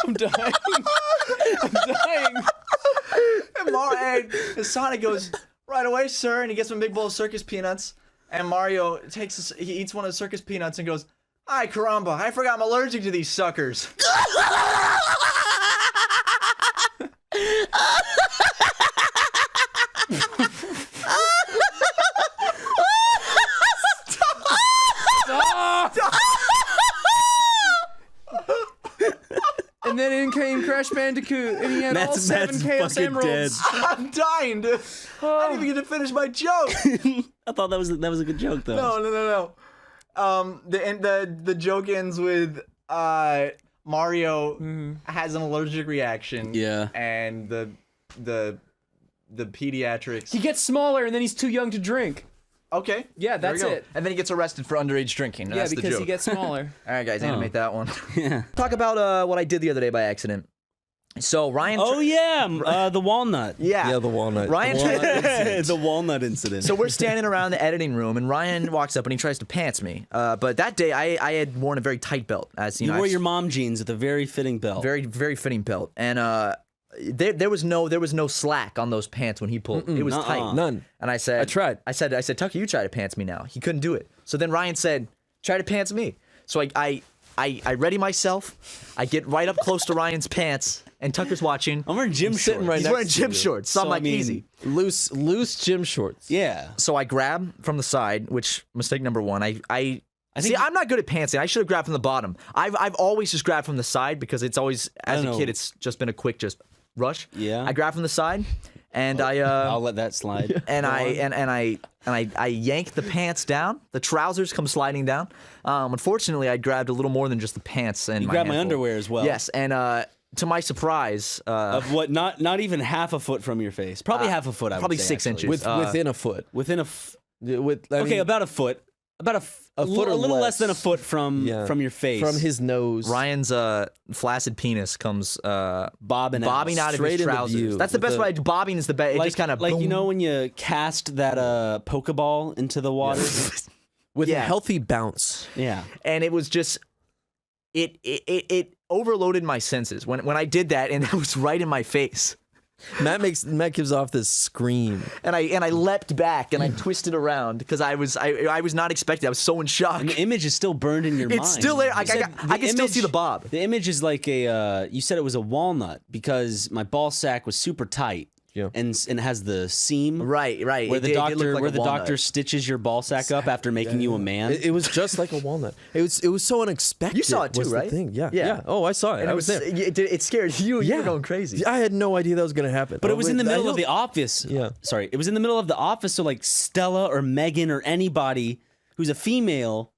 I'm dying. I'm dying. And Sonic goes, "Right away, sir." And he gets him a big bowl of circus peanuts. And Mario he eats one of the circus peanuts and goes, "Ay, caramba, I forgot I'm allergic to these suckers." And then in came Crash Bandicoot, and he had all 7 Chaos fucking Emeralds. dead. I'm dying, dude. I didn't even get to finish my joke. I thought that was a good joke though. No. The joke ends with Mario has an allergic reaction. Yeah. And the pediatrics. He gets smaller, and then he's too young to drink. Okay. Yeah, there we that's go. it. And then he gets arrested for underage drinking. Yeah, That's the because joke. he gets smaller. All right, guys, animate that one. Yeah. Talk about what I did the other day by accident. So Ryan. Oh yeah, the walnut. Yeah. Yeah, the walnut. Ryan. The walnut incident. So we're standing around the editing room, and Ryan walks up and he tries to pants me. But that day, I had worn a very tight belt. As you know, wore your mom jeans with a very fitting belt. very, very fitting belt, and there was no slack on those pants when he pulled. It was tight. None. And I said, I tried. I said, Tucker, you try to pants me now. He couldn't do it. So then Ryan said, try to pants me. So I ready myself. I get right up close to Ryan's pants, and Tucker's watching. I'm wearing gym sitting shorts. right He's next wearing to gym you. shorts, so I'm So, like, I mean, easy. Loose gym shorts. Yeah. So I grab from the side, which mistake number one. I see. think- I'm not good at pantsing. I should have grabbed from the bottom. I've always just grabbed from the side because it's always as a don't know. kid it's just been a quick just rush. Yeah. I grab from the side, and I'll let that slide. I yank the pants down. The trousers come sliding down. Unfortunately, I grabbed a little more than just the pants and You my grabbed my handful. underwear as well. Yes, and to my surprise, Of what? Not even half a foot from your face. Probably half a foot. I would probably say, 6 actually. inches. Within a foot. Within Okay, about a foot. About a foot or little less than a less. foot from your face. From his nose. Ryan's flaccid penis comes bobbing out of Straight his into trousers. view That's the with best a- way. Bobbing is the best. It just kind of like you know when you cast that Pokeball into the water. with Yeah. a healthy bounce. Yeah. and it was just it overloaded my senses when I did that, and it was right in my face. Matt gives off this scream. And I leapt back and I twisted around because I was not expecting. I was so in shock. And the image is still burned in your mind. It's still there. I can still see the bob. The image is like you said it was a walnut because my ball sack was super tight. Yeah. And it has the seam. Right. Where It the did doctor look like where a the walnut. doctor stitches your ball sack up after making you a man. It was just like a walnut. It was so unexpected. You saw it too, was the right? thing. Yeah. Yeah. Oh, I saw it. And I was there. It scared you. You were going crazy. I had no idea that was gonna happen. But it was in the middle of the office. Yeah. Sorry, it was in the middle of the office. So like Stella or Megan or anybody who's a female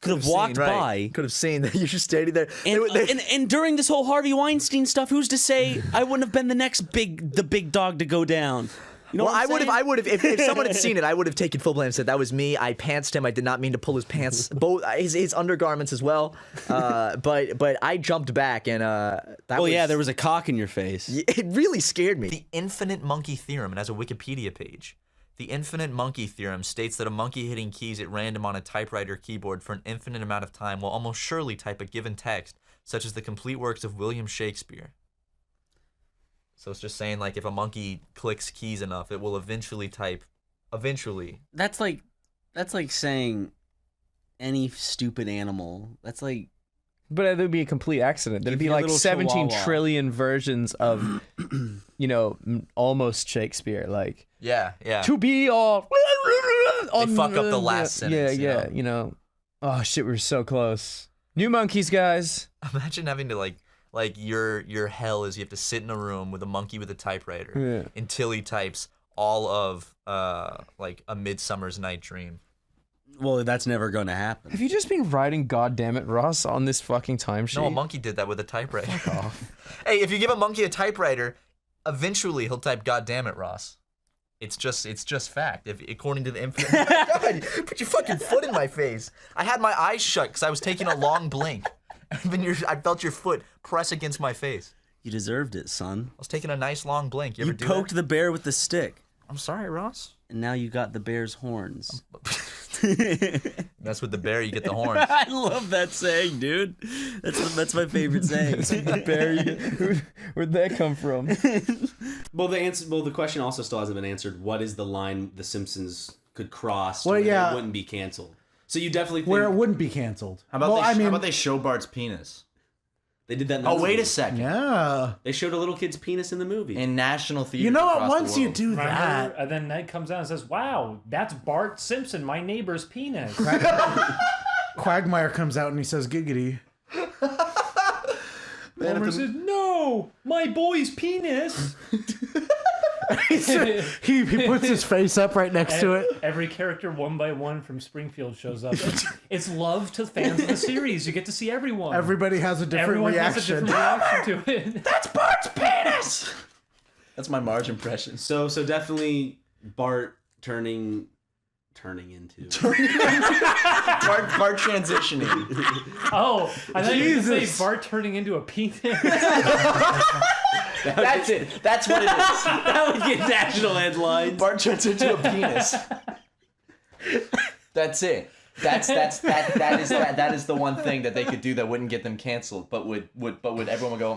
could have walked by. Could have seen that you're just standing there. And during this whole Harvey Weinstein stuff, who's to say I wouldn't have been the big dog to go down? You know well, what I'm I would have saying? if someone had seen it, I would have taken full blame and said that was me. I pantsed him. I did not mean to pull his pants, both his undergarments as well. But I jumped back and there was a cock in your face. It really scared me. The infinite monkey theorem, and has a Wikipedia page. The infinite monkey theorem states that a monkey hitting keys at random on a typewriter keyboard for an infinite amount of time will almost surely type a given text, such as the complete works of William Shakespeare. So it's just saying, like, if a monkey clicks keys enough, it will eventually type. Eventually. That's like saying any stupid animal. That's like. But it would be a complete accident. There'd Give be me a like little 17 chihuahua. trillion versions of, almost Shakespeare. Like, Yeah. to be all. They fuck up the last sentence. Yeah. Oh, shit, we were so close. New monkeys, guys. Imagine having to, like your hell is you have to sit in a room with a monkey with a typewriter until he types all of like A Midsummer's Night Dream. Well, that's never going to happen. Have you just been writing "God damn it, Ross" on this fucking timesheet? No, a monkey did that with a typewriter. Fuck off. Hey, if you give a monkey a typewriter, eventually he'll type "God damn it, Ross." It's just fact. According to the infinite. God, put your fucking foot in my face. I had my eyes shut because I was taking a long blink. And then I felt your foot press against my face. You deserved it, son. I was taking a nice long blink. You ever do poked that? the bear with the stick, I'm sorry, Ross. and now you got the bear's horns. That's with the bear, you get the horns. I love that saying, dude. That's my favorite saying. Where'd that come from? Well, the question also still hasn't been answered. What is the line The Simpsons could cross Well, where yeah. it wouldn't be canceled? So you definitely think Where it wouldn't be canceled. How about Well, how about they show Bart's penis? they did that in the Oh, movie. wait a second. Yeah. They showed a little kid's penis in the movie. In national theaters. You know what? across the Once you world. do that, Remember? And then Ned comes out and says, "Wow, that's Bart Simpson, my neighbor's penis." Quagmire comes out and he says, "Giggity." Homer says, "No, my boy's penis." he puts his face up right next to it. Every character one by one from Springfield shows up. It's love to fans of the series. You get to see everyone. Everybody has a different Everyone reaction. has a different reaction to it. That's Bart's penis. That's my Marge impression. So definitely Bart turning into. Bart transitioning. Oh, I thought you were going to say Bart turning into a penis. That's it. That's what it is. That would get national headlines. Bart turns into a penis. That's it. That is the one thing that they could do that wouldn't get them canceled, but would everyone would go,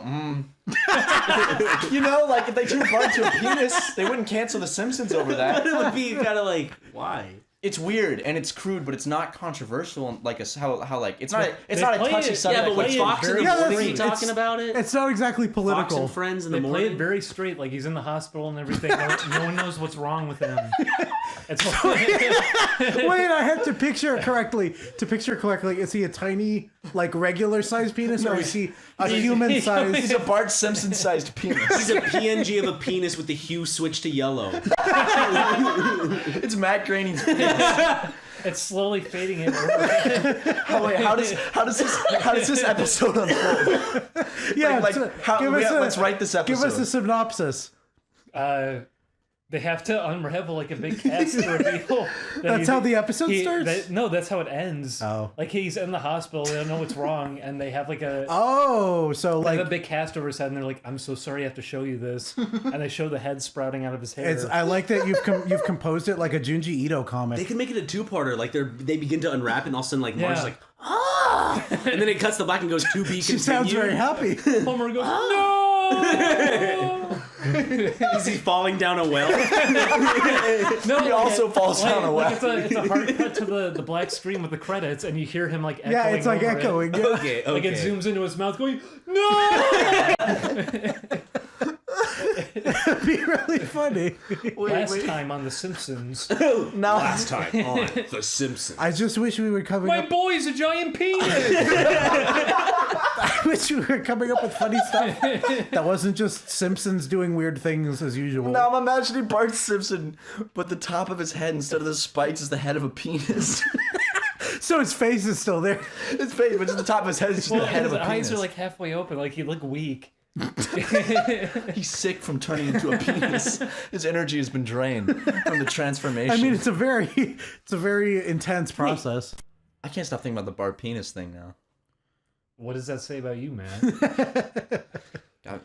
You know, if they turned Bart to a penis, they wouldn't cancel The Simpsons over that. But it would be kind of like, why? It's weird and it's crude, but it's not controversial. Like how like it's not a play touchy it- subject. Yeah, but like when Fox in the Yeah, morning that's- talking about it, It's not exactly Fox political. and Friends in the They play morning. it very straight, like he's in the hospital and everything. No one knows what's wrong with him. It's Wait, I have to picture it correctly. To picture it correctly, is he a tiny, like regular sized penis, or is he a human sized? He's a Bart Simpson sized penis. He's a PNG of a penis with the hue switched to yellow. It's Matt Groening's penis. it's slowly fading in. How does this episode unfold? Yeah, Let's write this episode. Give us a synopsis. They have to unravel like a big cast reveal. That's how the episode starts? No, that's how it ends. Oh. Like he's in the hospital, they don't know what's wrong, and they have like a so they have like a big cast over his head, and they're like, "I'm so sorry, I have to show you this," and they show the head sprouting out of his hair. I like that you've composed it like a Junji Ito comic. They could make it a two-parter. Like they begin to unwrap, and all of a sudden, like Marge's Yeah. like, ah, and then it cuts the black and goes to be She continued. sounds very happy. Homer goes, "No!" Is he falling down a well? No, He also falls down a well. Like it's a hard cut to the black screen with the credits, and you hear him like echoing. Yeah, it's like over it. echoing. Yeah. Okay. Like it zooms into his mouth, going, "No!" It'd be really funny. Last time on The Simpsons, Now Last time on The Simpsons. I just wish we were coming my up. boy's a giant penis. I wish we were coming up with funny stuff that wasn't just Simpsons doing weird things as usual. Now I'm imagining Bart Simpson, but the top of his head instead of the spikes is the head of a penis. So his face is still there. His face, but just the top of his head is just Well, the head his of a eyes penis. are like halfway open, like he look weak. He's sick from turning into a penis. His energy has been drained from the transformation. I mean, it's a very intense process. I can't stop thinking about the Bart penis thing now. What does that say about you, man?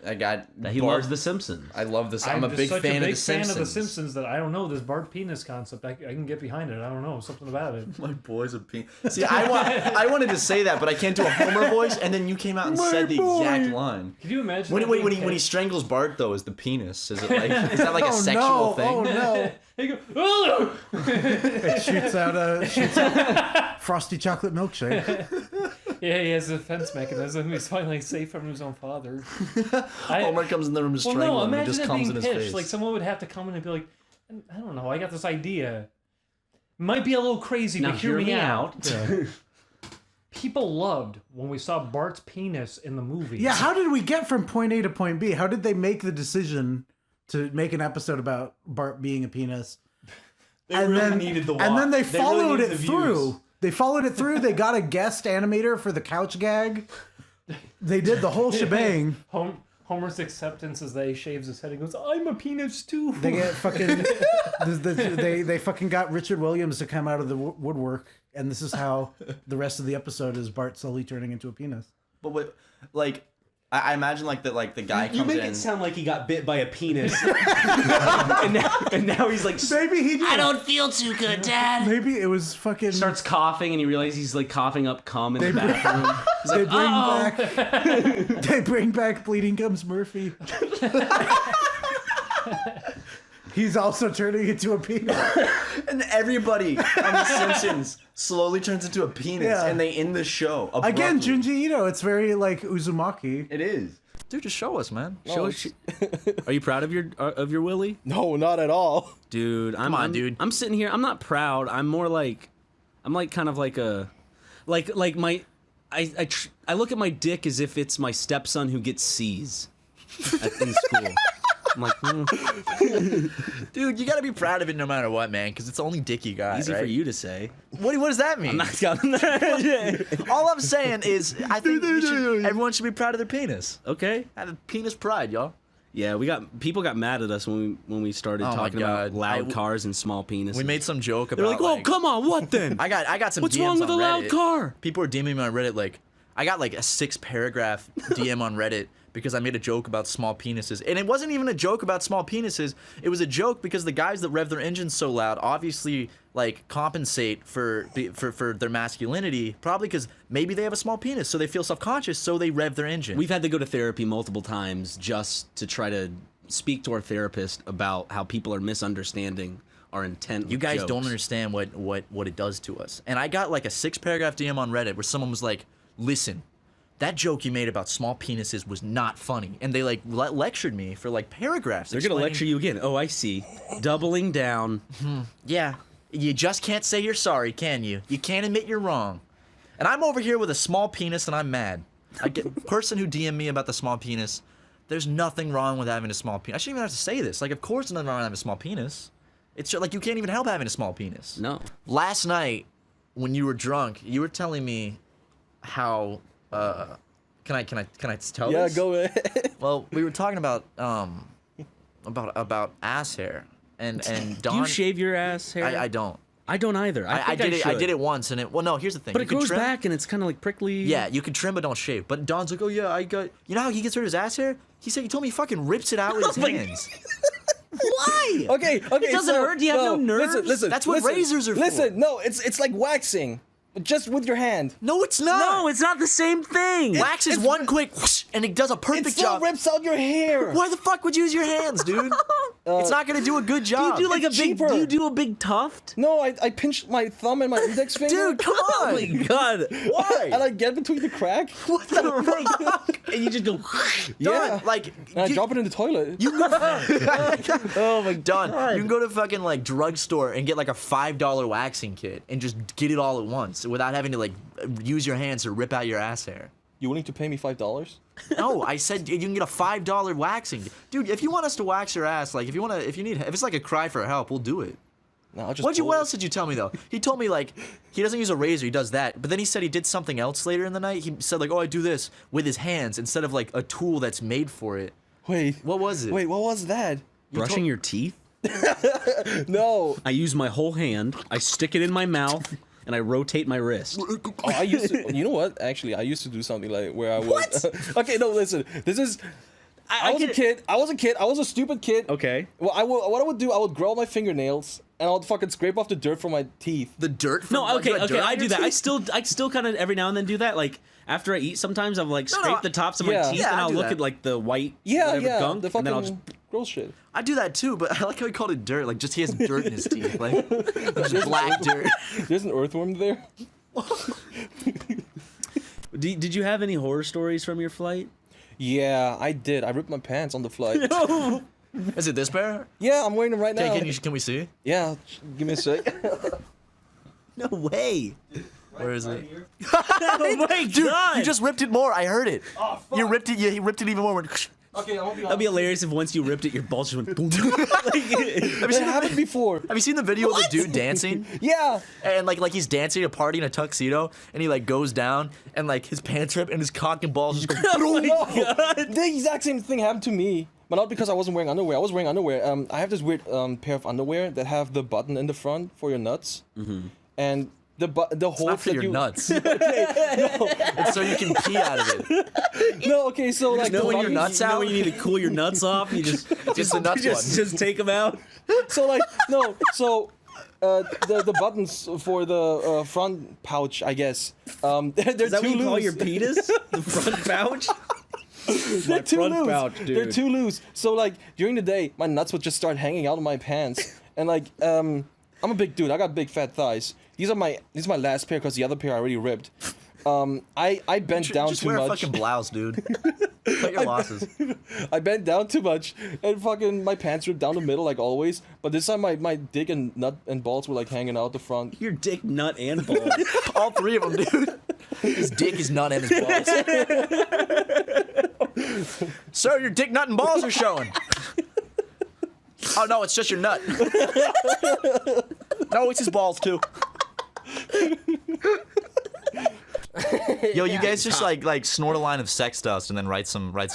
I got That he Bart- loves The Simpsons. I love this. I'm a just big such fan a big of the fan Simpsons. of the Simpsons that I don't know this Bart penis concept. I can get behind it. I don't know something about it. My boy's a penis. See, I wanted to say that, but I can't do a Homer voice, and then you came out and said the exact line. Can you imagine? When that when being he strangles Bart though, is the penis? Is it like is that like a Oh, sexual no. thing? Oh no! He go, "Oh!" It shoots out frosty chocolate milkshake. Yeah, he has a defense mechanism. He's finally safe from his own father. Homer comes in the room to Well, strangle no, him, and it imagine just it comes being in his pitched. face. Like someone would have to come in and be like, I don't know, I got this idea. Might be a little crazy, Now but hear hear me me out. People loved when we saw Bart's penis in the movie. Yeah, how did we get from point A to point B? How did they make the decision to make an episode about Bart being a penis? They really needed the and then they They really followed needed it the through. views. They followed it through. They got a guest animator for the couch gag. They did the whole shebang. Homer's acceptance as they shaves his head and goes, "I'm a penis too." They get fucking. They fucking got Richard Williams to come out of the woodwork, and this is how the rest of the episode is Bart slowly turning into a penis. But what, like, I imagine like that, like the guy You comes make in. it sound like he got bit by a penis, and now he's like, Maybe he did. I don't feel too good, Dad. Maybe it was fucking. Starts coughing, and you realize he's like coughing up cum in the bathroom. He's They like, bring back. They bring back Bleeding Gums Murphy. He's also turning into a penis. And everybody on The Simpsons slowly turns into a penis, Yeah. and they end the show. Again, abruptly. Junji Ito. It's very like Uzumaki. It is. Dude, just show us, man. Are you proud of your Willy? No, not at all. Dude, I'm dude. I'm sitting here. I'm not proud. I'm more like, I'm like kind of like a, like my, I look at my dick as if it's my stepson who gets C's in school. I'm like, Dude, you gotta be proud of it no matter what, man, because it's the only dick you got. easy right? for you to say. What does that mean? I'm not counting. All I'm saying is, I think everyone should be proud of their penis. Okay. Have a penis pride, y'all. Yeah, people got mad at us when we started Oh my talking about God. loud cars and small penises. We made some joke about. They're like, "Oh, come on, what then? I got some. What's DMs wrong with a on loud Reddit. car?" People were DMing me on Reddit like, I got like a 6-paragraph DM on Reddit because I made a joke about small penises, and it wasn't even a joke about small penises. It was a joke because the guys that rev their engines so loud obviously like compensate for their masculinity, probably because maybe they have a small penis, so they feel self-conscious, so they rev their engine. We've had to go to therapy multiple times just to try to speak to our therapist about how people are misunderstanding our intent. You with guys jokes. don't understand what it does to us. And I got like a 6-paragraph DM on Reddit where someone was like, listen, that joke you made about small penises was not funny. And they like lectured me for like paragraphs. They're gonna lecture you again. Oh, I see. Doubling down. Yeah. You just can't say you're sorry, can you? You can't admit you're wrong. And I'm over here with a small penis and I'm mad. I get person who DM me about the small penis. There's nothing wrong with having a small penis. I shouldn't even have to say this. Like, of course, there's nothing wrong with having a small penis. It's just, like you can't even help having a small penis. No. Last night, when you were drunk, you were telling me how. Can I tell Yeah, this? go ahead. Well, we were talking about ass hair, and Don. Do you shave your ass hair? I don't. I don't either. I think did it. I should. did it once, and well, no. Here's the thing. But You it can grows trim- back, and it's kind of like prickly. Yeah, you can trim, but don't shave. But Don's like, oh yeah, I got. You know how he gets rid of his ass hair? He told me he fucking rips it out with his hands. Why? Okay. It doesn't hurt. Do you have no nerves? Listen. That's what razors are for. Listen, no, it's like waxing, but just with your hand. No, it's not. No, it's not the same thing. Wax is one quick, whoosh, and it does a perfect It still job. rips out your hair. Why the fuck would you use your hands, dude? It's not gonna do a good job. Do you do like It's a big? cheaper. Do you do a big tuft? No, I pinched my thumb and my index finger. Dude, come on. Oh my god! Why? And I get between the crack. What the fuck? And you just go. Yeah. Like, And I drop it in the toilet. you can oh my god. You can go to fucking like drugstore and get like a $5 waxing kit and just get it all at once without having to like use your hands to rip out your ass hair. You willing to pay me $5? No, I said you can get a $5 waxing. Dude, if you want us to wax your ass, like if it's like a cry for help, we'll do it. No, I'll just. What else did you tell me though? He told me like he doesn't use a razor, he does that. But then he said he did something else later in the night. He said like, oh, I do this with his hands instead of like a tool that's made for it. Wait. What was it? Wait, what was that? Brushing your teeth? No. I use my whole hand. I stick it in my mouth, and I rotate my wrist. Oh, I used to. You know what? Actually, I used to do something like where I would. What? Okay, no, listen. This is. I was a kid. I was a stupid kid. Okay. Well, what I would do, I would grow my fingernails and I would fucking scrape off the dirt from my teeth. The dirt from No, okay, you got dirt on I your do that. teeth? I still kind of every now and then do that. Like after I eat, sometimes I'll like scrape the tops of my yeah. teeth, Yeah, and I I'll do look that. at like the white Yeah, whatever yeah. gunk, The fucking and then I'll just. gross shit. I do that too, but I like how he called it dirt. Like just he has dirt in his teeth, like just black dirt. There's an earthworm there. Did you have any horror stories from your flight? Yeah, I did. I ripped my pants on the flight. Is it this pair? Yeah, I'm wearing them right now. Okay, can we see? Yeah, give me a sec. No way. Where is it? Oh my Dude, god! you just ripped it more. I heard it. Oh, fuck. You ripped it. Yeah, he ripped it even more. Okay, I'll be That'd be hilarious if once you ripped it, your balls just went boom. It happened before. Have you seen the video of the dude dancing? Yeah. And like he's dancing at a party in a tuxedo, and he like goes down, and like his pants rip, and his cock and balls just go. No, the exact same thing happened to me, but not because I wasn't wearing underwear. I was wearing underwear. I have this weird pair of underwear that have the button in the front for your nuts, and the hole Not for that your you nuts. Okay, It's so you can pee out of it. no, okay, so like know the when your buttons- nuts You know out? when you need to cool your nuts off, you just It's the nuts one. just take them out. So like no, so the buttons for the front pouch, I guess. They're Is that too what you call loose. your penis? The front pouch? They're too front loose. pouch, dude. They're too loose. So like during the day, my nuts would just start hanging out of my pants, and like I'm a big dude. I got big fat thighs. These are my last pair because the other pair I already ripped. I bent down Just too wear a much. fucking blouse, dude. Cut your losses. I bent down too much, and fucking my pants ripped down the middle like always. But this time my dick and nut and balls were like hanging out the front. Your dick, nut, and balls. All three of them, dude. His dick, his nut, and his balls. Sir, your dick, nut, and balls are showing. Oh no, it's just your nut. No, it's his balls too. Yo, you guys just like snort a line of sex dust and then write some bars.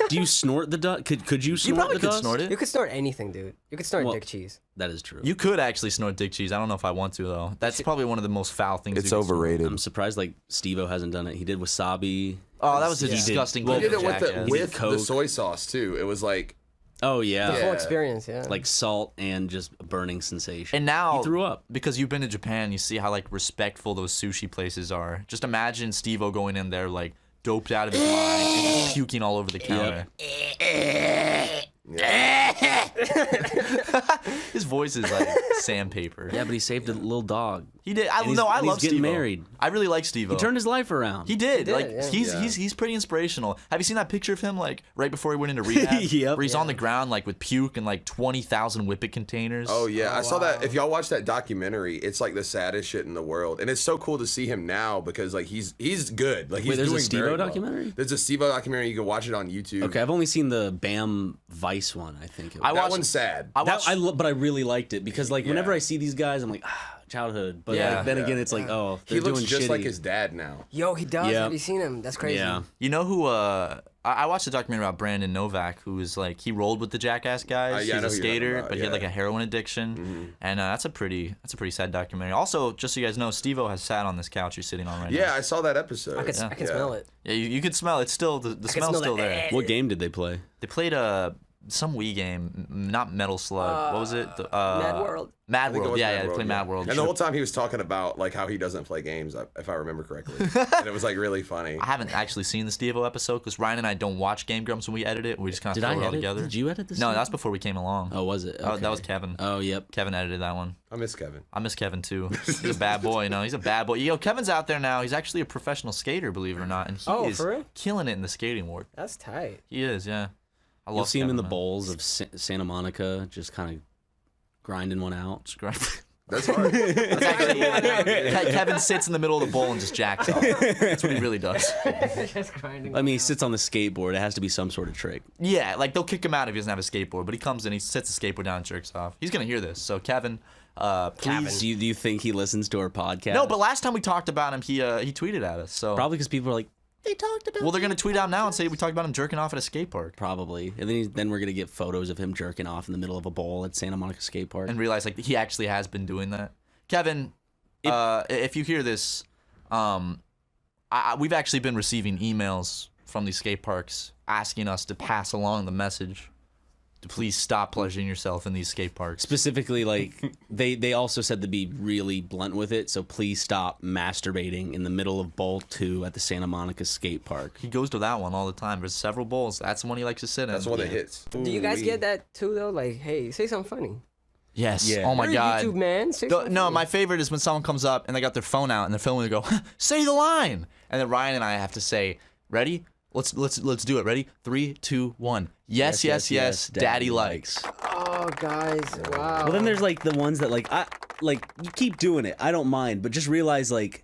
Do you snort the dust? Could you You snort probably the could dust? snort it. You could snort anything, dude. You could snort Well, dick cheese. That is true. You could actually snort dick cheese. I don't know if I want to though. That's probably one of the most foul things. It's you can snort. overrated. I'm surprised like Steve-O hasn't done it. He did wasabi. Oh, that was a He did- disgusting. well, He did it with jackass. with the Coke. soy sauce too. It was like Oh yeah. The full experience, yeah. Like salt and just a burning sensation. And now, he threw up. because you've been to Japan. You see how like respectful those sushi places are. Just imagine Steve-O going in there like doped out of his mind and just puking all over the counter. His voice is like sandpaper. Yeah, but he saved a little dog. He did. And he's- I and he's love getting Steve-O. married. I really like Steve-O. He turned his life around. He did. did, Like yeah. he's pretty inspirational. Have you seen that picture of him like right before he went into rehab? Yep. Where he's on the ground like with puke and like 20,000 Whippet containers. Oh yeah, I saw that. If y'all watch that documentary, it's like the saddest shit in the world, and it's so cool to see him now because like he's good. Like he's Wait, there's a doing Steve-O very well. documentary? There's a Steve-O documentary. You can watch it on YouTube. Okay, I've only seen the Bam Vice one. I think it was. That one's sad. But I really liked it because like whenever I see these guys, I'm like childhood. But like, then again, it's like he they're looks doing just shitty. like his dad now. Yo, he does. Yeah. Have you seen him? That's crazy. Yeah. You know who? I watched a documentary about Brandon Novak, who was like he rolled with the Jackass guys. Yeah, I He's know a who you're talking skater, about, but he had yeah. like a heroin addiction, and that's a pretty sad documentary. Also, just so you guys know, Steve-O has sat on this couch you're sitting on right now. Yeah, I saw that episode. I can smell it. Yeah, you can smell it. It's still the smell's smell still the there. What game did they play? They played some Wii game, not Metal Slug. What was it? Mad World. Mad I think it World. was Yeah, Mad they World, played Mad World. And the whole time he was talking about like how he doesn't play games, if I remember correctly, and it was like really funny. I haven't actually seen the Steve-O episode because Ryan and I don't watch Game Grumps when we edit it. We just kind of Did throw I it all edit? together. Did you edit this? No, one? that's before we came along. Oh, was it? Oh, Okay. that was Kevin. Oh, yep. Kevin edited that one. I miss Kevin. I miss Kevin too. He's a bad boy, you know. He's a bad boy. Yo, Kevin's out there now. He's actually a professional skater, believe it or not, and he is for real? killing it in the skating world. That's tight. He is, yeah. I You'll love see him in Kevin, the man. bowls of Santa Monica, just kind of grinding one out. That's hard. That's actually Kevin sits in the middle of the bowl and just jacks off. That's what he really does. Just grinding. I mean, he sits on the skateboard. It has to be some sort of trick. Yeah, like they'll kick him out if he doesn't have a skateboard, but he comes in, he sets the skateboard down and jerks off. He's gonna hear this, so Kevin, please. Do you think he listens to our podcast? No, but last time we talked about him, he tweeted at us. So probably because people are like, they talked about. well, they're gonna tweet out now and say we talked about him jerking off at a skate park. Probably, and then we're gonna get photos of him jerking off in the middle of a bowl at Santa Monica skate park. And realize like he actually has been doing that. Kevin, if you hear this, we've actually been receiving emails from these skate parks asking us to pass along the message to please stop pleasuring yourself in these skate parks. Specifically, like they also said to be really blunt with it. So please stop masturbating in the middle of Bowl 2 at the Santa Monica skate park. He goes to that one all the time. There's several bowls. That's the one he likes to sit in. That's the one that hits. Do you guys get that too though? Like, hey, say something funny. Yes. Yeah. Oh my You're a God. YouTube man. Say No, something no, funny. my favorite is when someone comes up and they got their phone out and they're filming and they go, say the line. And then Ryan and I have to say, ready? Let's do it. Ready? 3, 2, 1. Yes, yes, yes. Daddy likes. Oh, guys, wow. Well, then there's like the ones that you keep doing it. I don't mind, but just realize like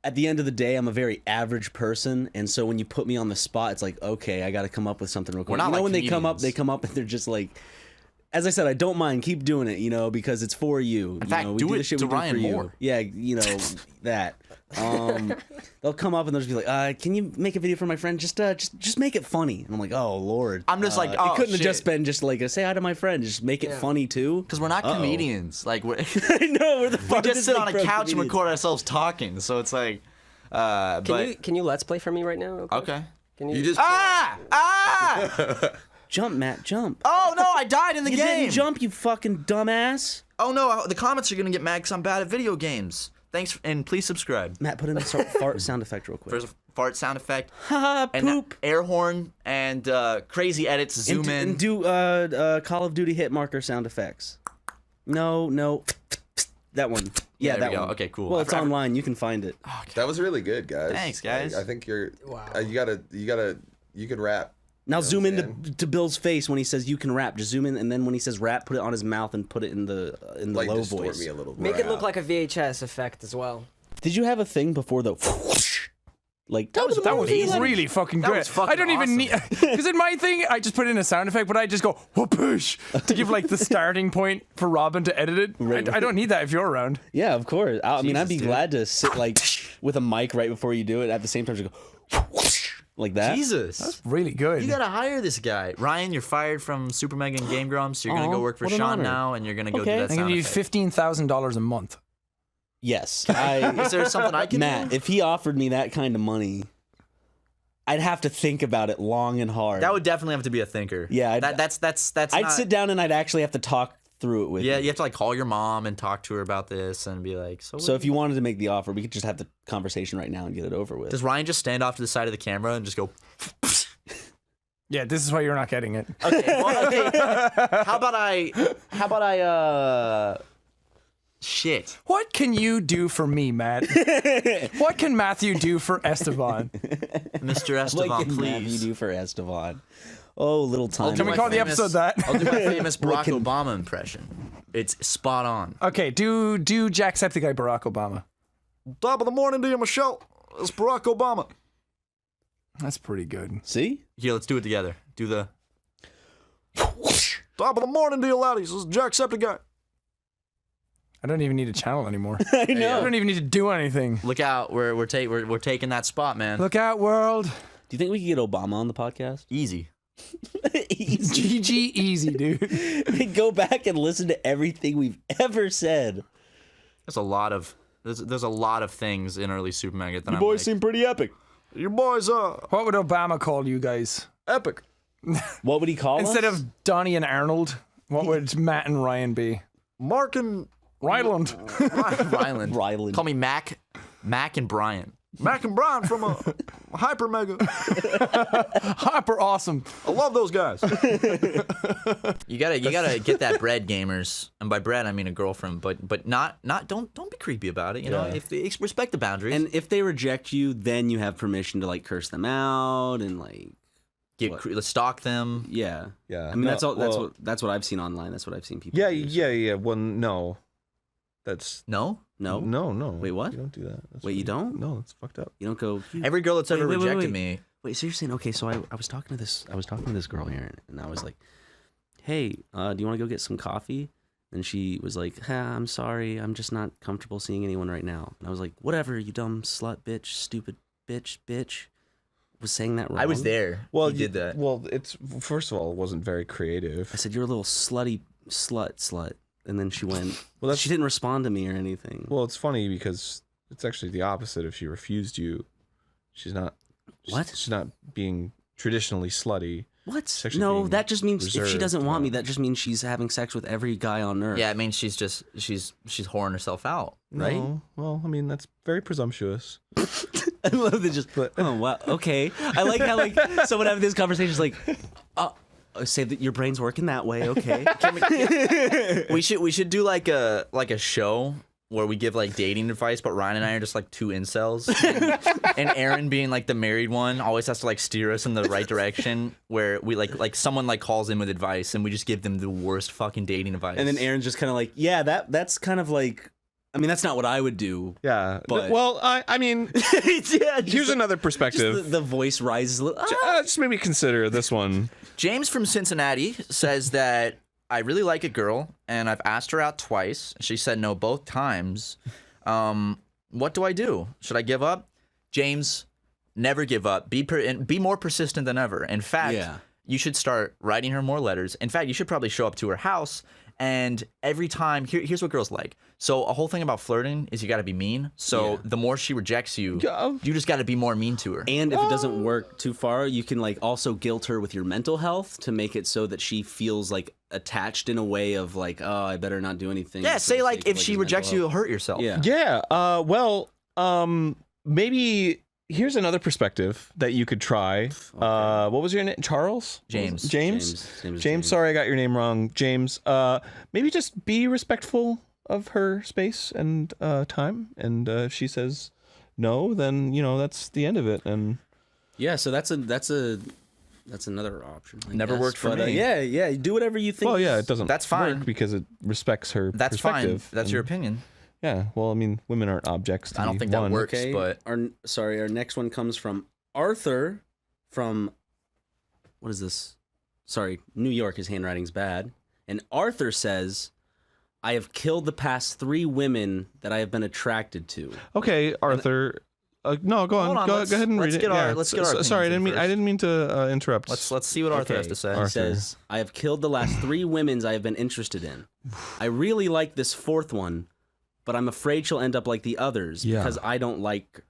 at the end of the day, I'm a very average person, and so when you put me on the spot, it's like okay, I got to come up with something real quick. We're not you know like when they come up comedians. and they're just like. As I said, I don't mind. Keep doing it, because it's for you. In fact, we do do it the shit to we do Ryan for you. more. Yeah, that. They'll come up and they'll just be like, "Can you make a video for my friend? Just make it funny." And I'm like, "Oh Lord." I'm just like, oh, it couldn't have shit. just been just like say hi to my friend. Just make it funny too. Because we're not Uh-oh. comedians. Like we're I know we're the we farthest just sit on a from couch and comedians. record ourselves talking. So it's like, but Can you let's play for me right now? Real quick? okay. Can you? You just Jump, Matt, jump. Oh no, I died in the You game. didn't jump, you fucking dumbass. Oh no, the comments are gonna get mad because I'm bad at video games. Thanks, and please subscribe. Matt, put in a fart sound effect real quick. There's a fart sound effect. Ha and poop. Air horn and crazy edits. Zoom in. And do Call of Duty hit marker sound effects. No. That one. Yeah, there that we go. one. Okay, cool. Well, it's online. You can find it. That was really good, guys. Thanks, guys. I think you're. Wow. You could rap. Now You know zoom what I'm into Bill's face when he says you can rap. Just zoom in, and then when he says rap, put it on his mouth and put it in the Like low distort voice. me a little bit. Make it look like a VHS effect as well. Did you have a thing before the like That was really fucking That great. was fucking I don't even awesome. need because in my thing I just put in a sound effect, but I just go whoosh to give like the starting point for Robin to edit it. I don't need that if you're around. Yeah, of course. I mean, I'd be dude. glad to sit like with a mic right before you do it. At the same time, just go like that. Jesus. Really good. You gotta hire this guy. Ryan, you're fired from SuperMega and Game Grumps. You're gonna Aw, go work for what an Sean honor. now, and you're gonna go Okay. do that I'm sound gonna give you effect. $15,000 a month. Yes. Is there something I can Matt, do? if he offered me that kind of money, I'd have to think about it long and hard. That would definitely have to be a thinker. Yeah, that's I'd not- sit down and I'd actually have to talk through it with Yeah, you. you have to like call your mom and talk to her about this and be like, so. So if you wanted to make the offer, we could just have the conversation right now and get it over with. Does Ryan just stand off to the side of the camera and just go? Yeah, this is why you're not getting it. Okay. Well, okay. How about I? Shit. What can you do for me, Matt? What can Matthew do for Esteban? Mr. Esteban, What can Matthew please. do for Esteban? Oh, little time. Can we call the episode that? I'll do my famous Barack Obama impression. It's spot on. Okay, do Jacksepticeye Barack Obama. Top of the morning to you, Michelle. It's Barack Obama. That's pretty good. See? Here, let's do it together. Do the. Top of the morning to you, laddies. This is Jacksepticeye. I don't even need a channel anymore. I know. I don't even need to do anything. Look out! We're taking that spot, man. Look out, world. Do you think we could get Obama on the podcast? Easy. GG easy, dude. Go back and listen to everything we've ever said. There's a lot of things in early Super Mega that You boys seem pretty epic. Your boys, What would Obama call you guys? epic. What would he call Instead us? of Donnie and Arnold, what would Matt and Ryan be? Mark and Ryland. Ryland. Call me Mac and Brian. Mac and Brian from Hyper Mega. Hyper awesome. I love those guys. You gotta get that bread, gamers, and by bread I mean a girlfriend, but not don't be creepy about it. You know, if they respect the boundaries. And if they reject you, then you have permission to like curse them out and like stalk them. Yeah, Yeah. I mean No, that's what I've seen online. That's what I've seen people. Yeah, do. yeah. Well, no. That's no. No. Wait, what? You don't do that. That's Wait, you don't? No, that's fucked up. You don't go. Every girl that's ever rejected me. Wait, so you're saying okay? So I was talking to this girl here, and I was like, "Hey, do you want to go get some coffee?" And she was like, "I'm sorry, I'm just not comfortable seeing anyone right now." And I was like, "Whatever, you dumb slut, bitch, stupid bitch." Was saying that wrong? I was there. Well, you did that. Well, it's first of all, it wasn't very creative. I said, "You're a little slutty slut," and then she went. Well, she didn't respond to me or anything. Well, it's funny because it's actually the opposite. If she refused you, she's not. What? She's not being traditionally slutty. What? She's actually No, being that just means if she reserved doesn't want me, about- that just means she's having sex with every guy on earth. Yeah, it means she's whoring herself out, right? No, well, I mean that's very presumptuous. I love that. Just oh wow, okay. I like how like someone having this conversation is like, say that your brain's working that way. Okay. we should do like a show where we give like dating advice, but Ryan and I are just like two incels, and Aaron, being like the married one, always has to like steer us in the right direction. Where we like someone like calls in with advice, and we just give them the worst fucking dating advice. And then Aaron's just kind of like, yeah, that's kind of like, I mean, that's not what I would do. Yeah. But Well, I mean, here's another perspective. Just the voice rises a little. Just maybe consider this one. James from Cincinnati says that I really like a girl, and I've asked her out twice. She said no both times. What do I do? Should I give up? James, never give up. Be more persistent than ever. In fact, you should start writing her more letters. In fact, you should probably show up to her house, and every time, here's what girls like. So a whole thing about flirting is you got to be mean. So the more she rejects you, you just got to be more mean to her. And if it doesn't work too far, you can like also guilt her with your mental health to make it so that she feels like attached in a way of like, oh, I better not do anything. Yeah, for say the like sake of, if she his rejects mental you, health. you'll hurt yourself. Yeah. Yeah. Well, maybe here's another perspective that you could try. What was your name? Charles? James. James. Sorry, I got your name wrong. James. Maybe just be respectful of her space and time. And if she says no, then that's the end of it. And yeah, so that's another option. I Never guess. worked for But, me. Yeah. Do whatever you think. well, yeah, it doesn't. That's fine. work because it respects her. That's fine. perspective. That's your And- opinion. Yeah. Well, I mean, women aren't objects. To I don't be think that won. works. Okay. But Our next one comes from Arthur from what is this? Sorry, New York. His handwriting's bad. And Arthur says, "I have killed the past 3 women that I have been attracted to." Okay, Arthur. No, go on. Hold on, Go let's- ahead and let's read it. get our- Yeah. let's get our Sorry, I opinions in didn't mean to interrupt. let's see what Arthur has to say. He Arthur. says, "I have killed the last 3 women I have been interested in. I really like this 4th one, but I'm afraid she'll end up like the others because I don't like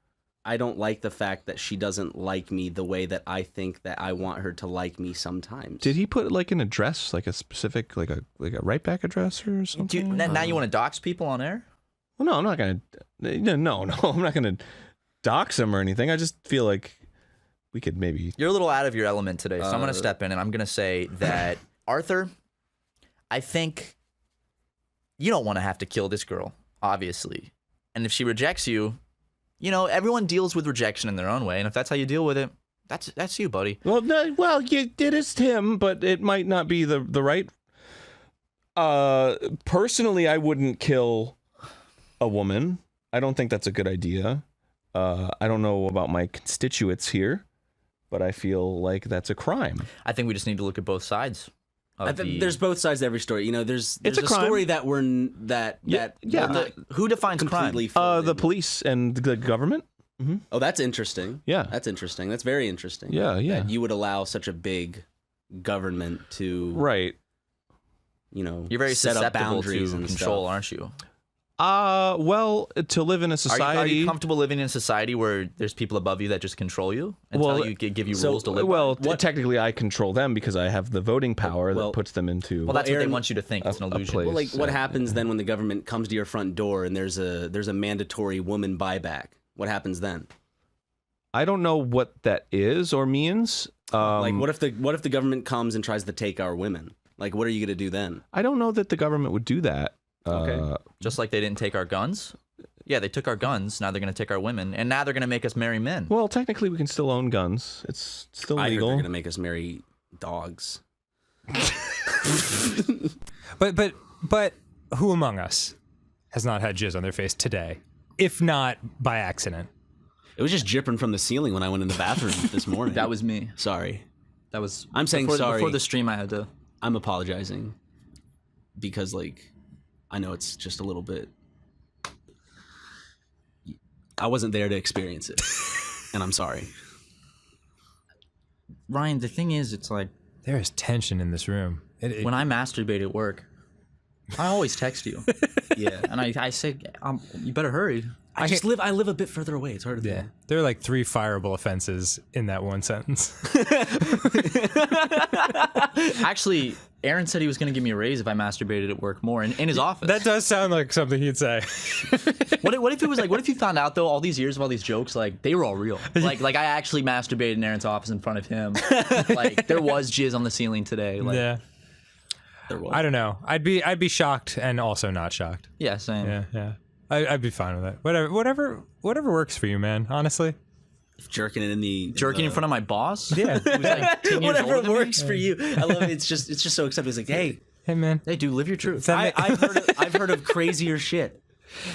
the fact that she doesn't like me the way that I think that I want her to like me sometimes." Did he put like an address, like a specific, like a right back address or something? Now you want to dox people on air? Well, no, I'm not gonna. No, I'm not gonna dox him or anything. I just feel like we could maybe. You're a little out of your element today, so I'm going to step in and I'm going to say that Arthur, I think you don't want to have to kill this girl, obviously. And if she rejects you, everyone deals with rejection in their own way, and if that's how you deal with it, that's you, buddy. Well, no, it is him, but it might not be the right. Personally, I wouldn't kill a woman. I don't think that's a good idea. I don't know about my constituents here, but I feel like that's a crime. I think we just need to look at both sides. There's both sides to every story. There's It's a crime. story that who defines crime? The police and the government. Mm-hmm. Oh, that's interesting. Yeah, that's interesting. That's very interesting. Yeah. That you would allow such a big government to You're very set up susceptible boundaries to and control, stuff. aren't you? Well, to live in a society. Are you comfortable living in a society where there's people above you that just control you and tell you, give you rules to live by? Technically, I control them because I have the voting power that puts them into. Well, that's what they want you to think. It's an illusion. Well, what happens then when the government comes to your front door and there's a mandatory woman buyback? What happens then? I don't know what that is or means. What if the government comes and tries to take our women? Like, what are you gonna do then? I don't know that the government would do that. Okay. Just like they didn't take our guns. Yeah, they took our guns. Now they're going to take our women, and now they're going to make us marry men. Well, technically, we can still own guns. It's still I heard legal. they're going to make us marry dogs. But who among us has not had jizz on their face today, if not by accident? It was just dripping from the ceiling when I went in the bathroom this morning. That was me. Sorry. That was. I'm saying sorry. Before the stream, I had to. I'm apologizing because, I know it's just a little bit. I wasn't there to experience it, and I'm sorry. Ryan, the thing is, it's like there is tension in this room. When I masturbate at work, I always text you. Yeah, and I say, you better hurry. I live a bit further away. It's hard to do. There are like 3 fireable offenses in that one sentence. Actually, Aaron said he was going to give me a raise if I masturbated at work more in his office. That does sound like something he'd say. What if it was like? What if you found out though all these years of all these jokes, like they were all real? Like I actually masturbated in Aaron's office in front of him. Like there was jizz on the ceiling today. Like, yeah. There was. I don't know. I'd be shocked and also not shocked. Yeah, same. Yeah. I'd be fine with it. Whatever works for you, man. Honestly. Jerking in front of my boss. Yeah. Who's like 10 years Whatever older than works me? for you. I love it. It's just so accepted. It's like, hey man. Hey, dude, live your truth. I've heard of crazier shit.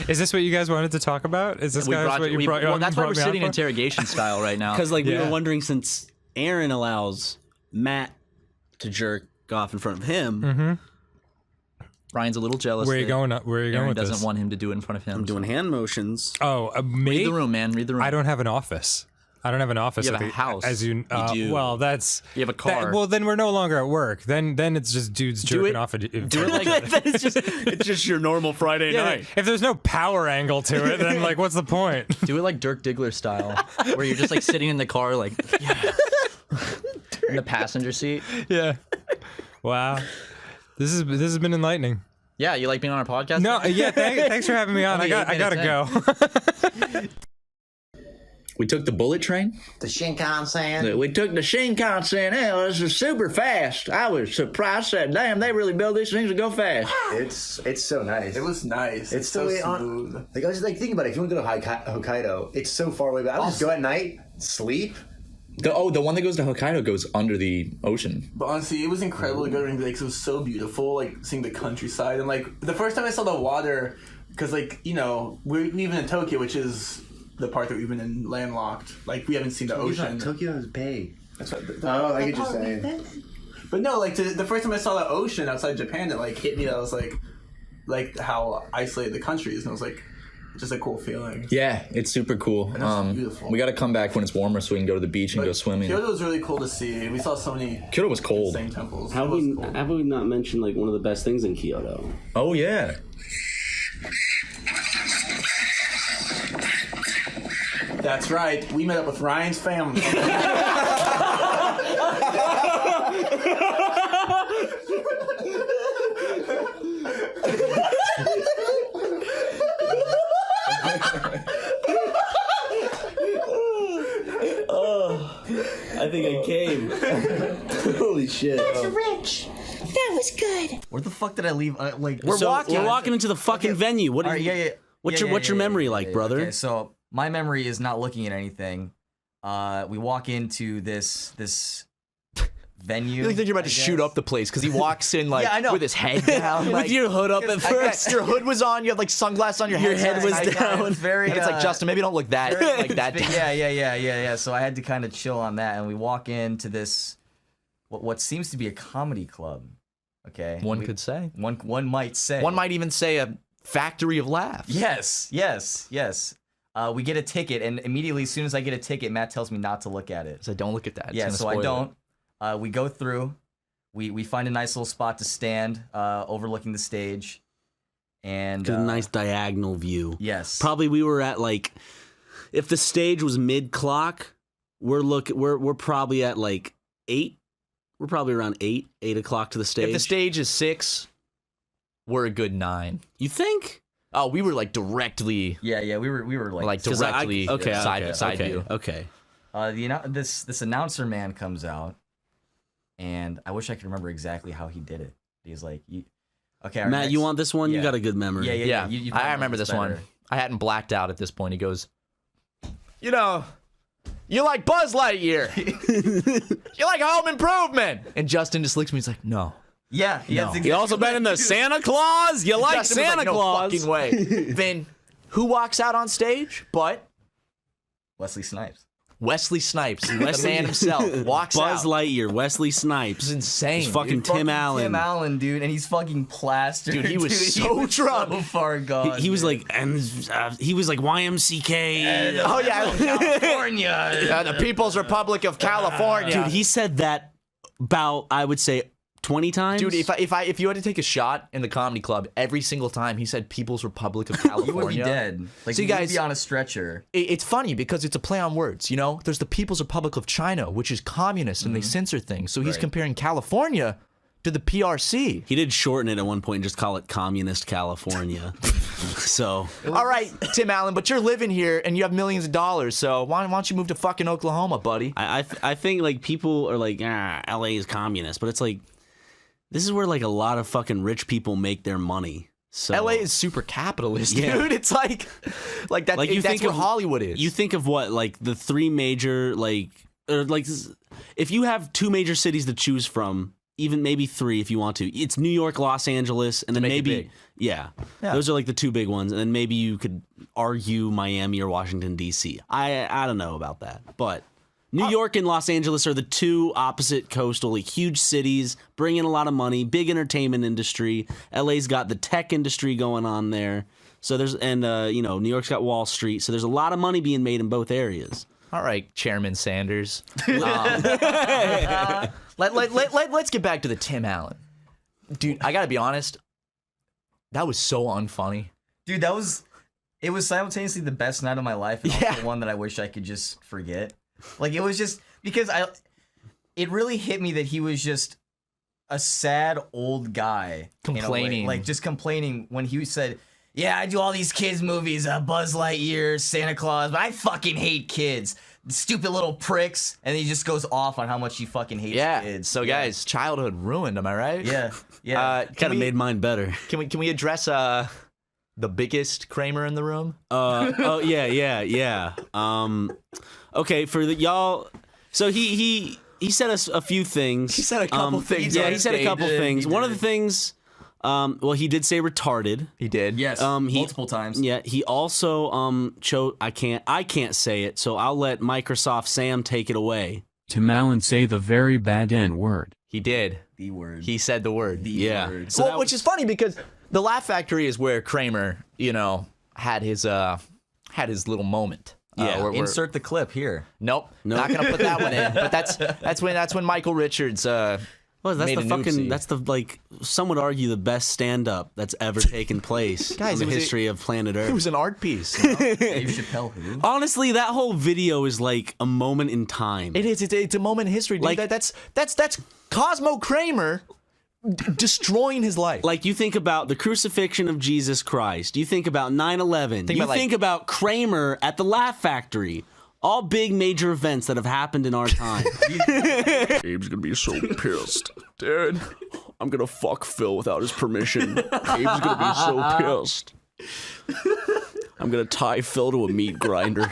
Is this what you guys wanted to talk about? Is this what you brought? Well, that's why we're sitting in interrogation style right now. Because we were wondering, since Aaron allows Matt to jerk off in front of him. Mm-hmm. Ryan's a little jealous. Where are you going? Where are you going Aaron with doesn't this? want him to do it in front of him. I'm doing hand motions. Oh, me? Read the room, man. Read the room. I don't have an office. I don't have an office. You have a house. As you do. Well, that's. You have a car. Well, then we're no longer at work. Then it's just dudes jerking off. Do it like it's just your normal Friday night. If there's no power angle to it, then what's the point? Do it like Dirk Diggler style, where you're just sitting in the car, in the passenger seat. Yeah. Wow. This has been enlightening. Yeah, you like being on our podcast? No, yeah. Thanks for having me on. I gotta go. We took the bullet train. The Shinkansen. We took the Shinkansen. Hell, this is super fast. I was surprised. Said, "Damn, they really build these things to go fast." It's so nice. It was nice. It's so smooth. I was just think about it. If you want to go to Hokkaido, it's so far away. But I would just go at night, sleep. The one that goes to Hokkaido goes under the ocean. But honestly, it was incredible to go during the day because it was so beautiful, seeing the countryside. And the first time I saw the water, because we live in Tokyo, which is the part that we've been in landlocked. We haven't seen the ocean. Tokyo is big. That's what. I get you saying. But no, the first time I saw the ocean outside Japan, it hit me. That was like how isolated the country is, and it was just a cool feeling. Yeah, it's super cool. Beautiful. We got to come back when it's warmer so we can go to the beach and go swimming. Kyoto was really cool to see. We saw so many. Kyoto was cold. Insane temples. Have we not mentioned one of the best things in Kyoto? Oh yeah. That's right. We met up with Ryan's family. came. Holy shit. That's rich. That was good. Where the fuck did I leave? We're walking into the fucking venue. What? What's your memory like, brother? Okay, so my memory is not looking at anything. We walk into this venue. You think you're about to shoot up the place because he walks in like I know. with his head down, With your hood up at first. Your hood was on. You had like sunglasses on your head. Your head was down. Very. And it's like, Justin, maybe don't look that like that. Yeah. So I had to kind of chill on that, and we walk into this what seems to be a comedy club. Okay. One could say. One might say. One might even say a factory of laughs. Yes. We get a ticket, and immediately, as soon as I get a ticket, Matt tells me not to look at it. So don't look at that. Yeah, so I don't. We go through. We find a nice little spot to stand, overlooking the stage, and Get a nice diagonal view. Yes. Probably we were at like, if the stage was mid clock, we're probably at like 8. We're probably around 8 o'clock to the stage. If the stage is 6, we're a good 9. You think? Oh, we were like directly. Yeah. We were like directly side view. Okay. This announcer man comes out, and I wish I could remember exactly how he did it. He's like, Matt, you want this one? You got a good memery. Yeah. I remember this one. I hadn't blacked out at this point. He goes, you like Buzz Lightyear. You like Home Improvement. And Justin just looks at me. He's like, no. Yeah. No. You also been in the Santa Claus? You like Justin was Santa like, no Claus? fucking way. Then who walks out on stage? But Wesley Snipes. Wesley Snipes, the man himself, walks Buzz out. Lightyear, Wesley Snipes. It's insane. It's fucking Tim Allen. Tim Allen, dude, and he's fucking plastered. Dude, he was so drunk. So far gone. He was like, he was like YMCK. Oh yeah, California. The People's Republic of California. Dude, he said that about, I would say, 20 times. Dude, if you had to take a shot in the comedy club every single time he said People's Republic of California, you would be dead. Like, so you you guys would be on a stretcher. It's funny because it's a play on words, you know? There's the People's Republic of China, which is communist and they censor things. So he's comparing California to the PRC. He did shorten it at one point and just call it Communist California. So. All right, Tim Allen, but you're living here and you have millions of dollars, so why don't you move to fucking Oklahoma, buddy? I think like people are like, LA is communist, but it's like, this is where like a lot of fucking rich people make their money. So LA is super capitalist, Yeah. dude. It's like that's that's what Hollywood is. You think of what, like the 3 major, if you have 2 major cities to choose from, even maybe 3 if you want to. It's New York, Los Angeles, and then make it maybe big. Yeah. Those are like the 2 big ones, and then maybe you could argue Miami or Washington D.C. I don't know about that, but New York and Los Angeles are the 2 opposite coastal, like huge cities, bring in a lot of money, big entertainment industry. LA's got the tech industry going on there. So there's, and New York's got Wall Street. So there's a lot of money being made in both areas. All right, Chairman Sanders. Let's get back to the Tim Allen. Dude, I gotta be honest, that was so unfunny. Dude, it was simultaneously the best night of my life and also one that I wish I could just forget. Like, it was just because it really hit me that he was just a sad old guy complaining, like just complaining when he said, "Yeah, I do all these kids movies, Buzz Lightyear, Santa Claus, but I fucking hate kids, stupid little pricks," and he just goes off on how much he fucking hates kids. So guys, childhood ruined. Am I right? Yeah. Kind of made mine better. Can we address the biggest Kramer in the room? Yeah. Okay, for y'all. So he said a few things. He said a couple things. Yeah, he said a couple things. One of the things, he did say retarded. He did. Yes, multiple times. Yeah, he also chose. I can't say it, so I'll let Microsoft Sam take it away. Tim Allen say the very bad N word. He did. The word. He said the word. The word. So which is funny because the Laugh Factory is where Kramer, had his little moment. Insert the clip here. Nope. Not gonna put that one in. But that's when Michael Richards made a noopsie. That's some would argue the best stand-up that's ever taken place in the history of planet Earth. It was an art piece. Dave Chappelle who? Honestly, that whole video is like a moment in time. It is. It's a moment in history. Dude. Like, that's Cosmo Kramer destroying his life. Like, you think about the crucifixion of Jesus Christ. You think about 9/11. Think about Kramer at the Laugh Factory. All big major events that have happened in our time. Abe's gonna be so pissed. Dude, I'm gonna fuck Phil without his permission. Abe's gonna be so pissed. I'm gonna tie Phil to a meat grinder.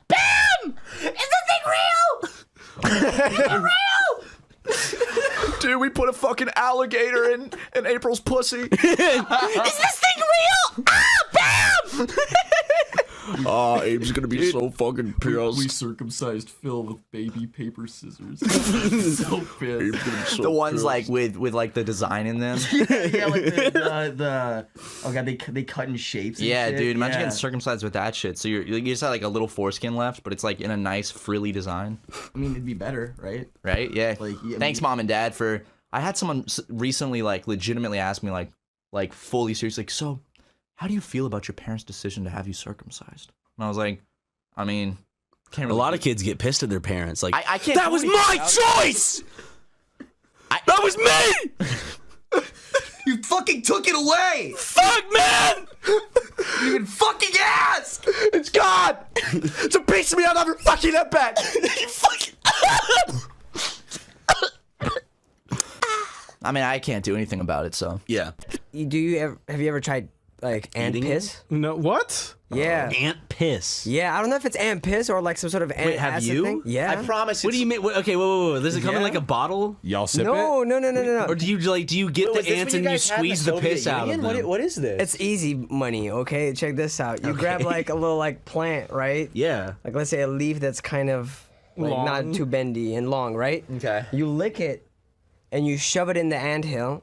Bam! Is this thing real? Is it real? Dude, we put a fucking alligator in April's pussy. Is this thing real? Ah, bam! Abe's gonna be so fucking pissed. We circumcised Phil with baby paper scissors. So pissed. The ones like with like the design in them. Yeah, like the oh god, they cut in shapes. And Yeah, shit. dude, imagine Yeah. getting circumcised with that shit. So you just have like a little foreskin left, but it's like in a nice frilly design. I mean, it'd be better, right? Right? Yeah. Like, yeah, I Thanks, mean- mom and dad, for. I had someone recently like legitimately ask me like fully serious, like, so how do you feel about your parents' decision to have you circumcised? And I was like, I mean, can't really. A lot of kids get pissed at their parents. Like, I can't. that do was anything my about it." choice. That was me. You fucking took it away! Fuck, man! You even fucking ask! It's gone! It's a piece of me I'll never fucking get back! You fucking. I mean, I can't do anything about it, so. Yeah. Have you ever tried like ant Eating piss? No, what? Yeah. Ant piss. Yeah, I don't know if it's ant piss or like some sort of ant Wait, have acid you? thing. Yeah. I promise. What do you mean? Okay, whoa. Does it come in like a bottle? Y'all sip No. Or do you get the ants and you squeeze the piss out of them? What is this? It's easy money, okay? Check this out. You grab like a little like plant, right? Yeah. Like let's say a leaf that's kind of like not too bendy and long, right? Okay. You lick it and you shove it in the anthill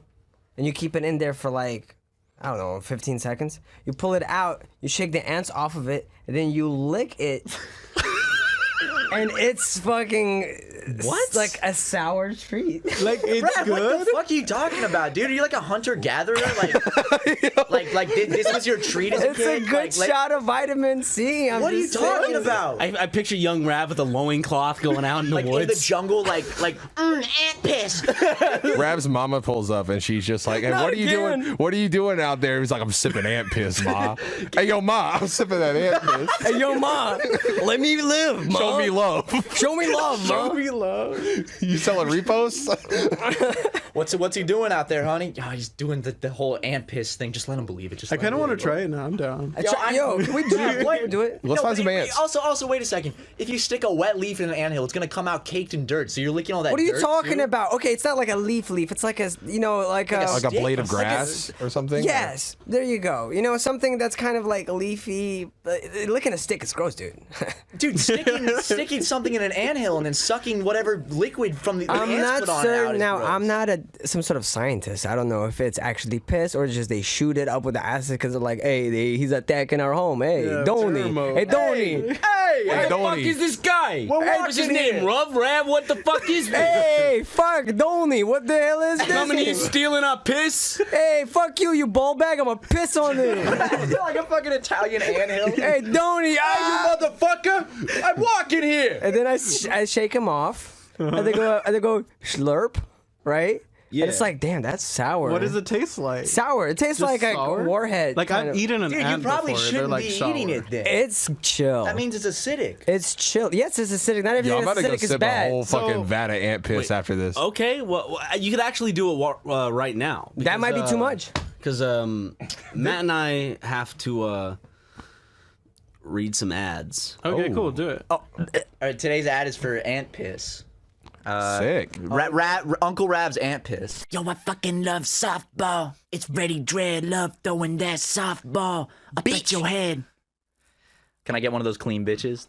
and you keep it in there for like, I don't know, 15 seconds. You pull it out, you shake the ants off of it, and then you lick it. And it's fucking like a sour treat. Like it's Brad, good. what the fuck are you talking about, dude? Are you like a hunter-gatherer? Like this was your treat as a It's kid? a good shot of vitamin C. What are you talking about? I picture young Rav with a loincloth going out in the Like woods. in the jungle, like Ant piss. Rab's mama pulls up and she's just like, "Hey, Not what are you again. doing? What are you doing out there?" He's like, "I'm sipping ant piss, ma." Hey, yo, ma, I'm sipping that ant piss. Hey, yo, ma, let me live, ma. Show me love. Show me love, ma. Show me love. You selling repos? what's he doing out there, honey? Oh, he's doing the whole ant piss thing. Just let him believe it. Just I let him kind of want to believe try it now. I'm down. Yo, can we do it? Can we do it? Let's find some wait, ants. Also, wait a second. If you stick a wet leaf in an anthill, it's gonna come out caked in dirt. So you're licking all that. What are you dirt, talking too? about? Okay, it's not like a leaf. It's like a, like a Like a blade of Like a grass or something? Yes, there you go. Something that's kind of like leafy. Licking a stick is gross, dude. Dude, sticking something in an anthill and then sucking whatever liquid from the I'm ants not put on out certain. is Now, gross. I'm not some sort of scientist. I don't know if it's actually piss or just they shoot it up with the acid because they're like, hey, he's attacking our home. Hey, Yeah, Donnie. Thermo. Hey, Donnie. Hey, Hey, what the fuck Donnie. is this guy? We're Hey, what's his walking name? here. Rav? What the fuck is this? Hey, fuck, Donnie. What the hell is this? Coming here stealing our piss? Hey, fuck you ball bag. I'm gonna piss on it. You're like a fucking Italian anthill. Hey, Donnie. You motherfucker! I'm walking here. And then I shake him off. And they go slurp, right? Yeah. And it's like, damn, that's sour. What does it taste like? Sour. It tastes Just like sour? a warhead. Like kind I've of. eaten an Dude, you ant probably before. They're shouldn't like be sour. eating it then. It's chill. That means it's acidic. It's chill. Yes, it's acidic. Not everything Yo, I'm about that's to go acidic is sip a bad. whole fucking vat of ant piss after this. Okay, well, you could actually do it right now. That might be too much. Because Matt and I have to read some ads. Okay, cool. Do it. All right, today's ad is for ant piss. Sick. Uncle Rav's ant piss. Yo, I fucking love softball. It's Freddie Dredd. Love throwing that softball up at your head. Can I get one of those clean bitches?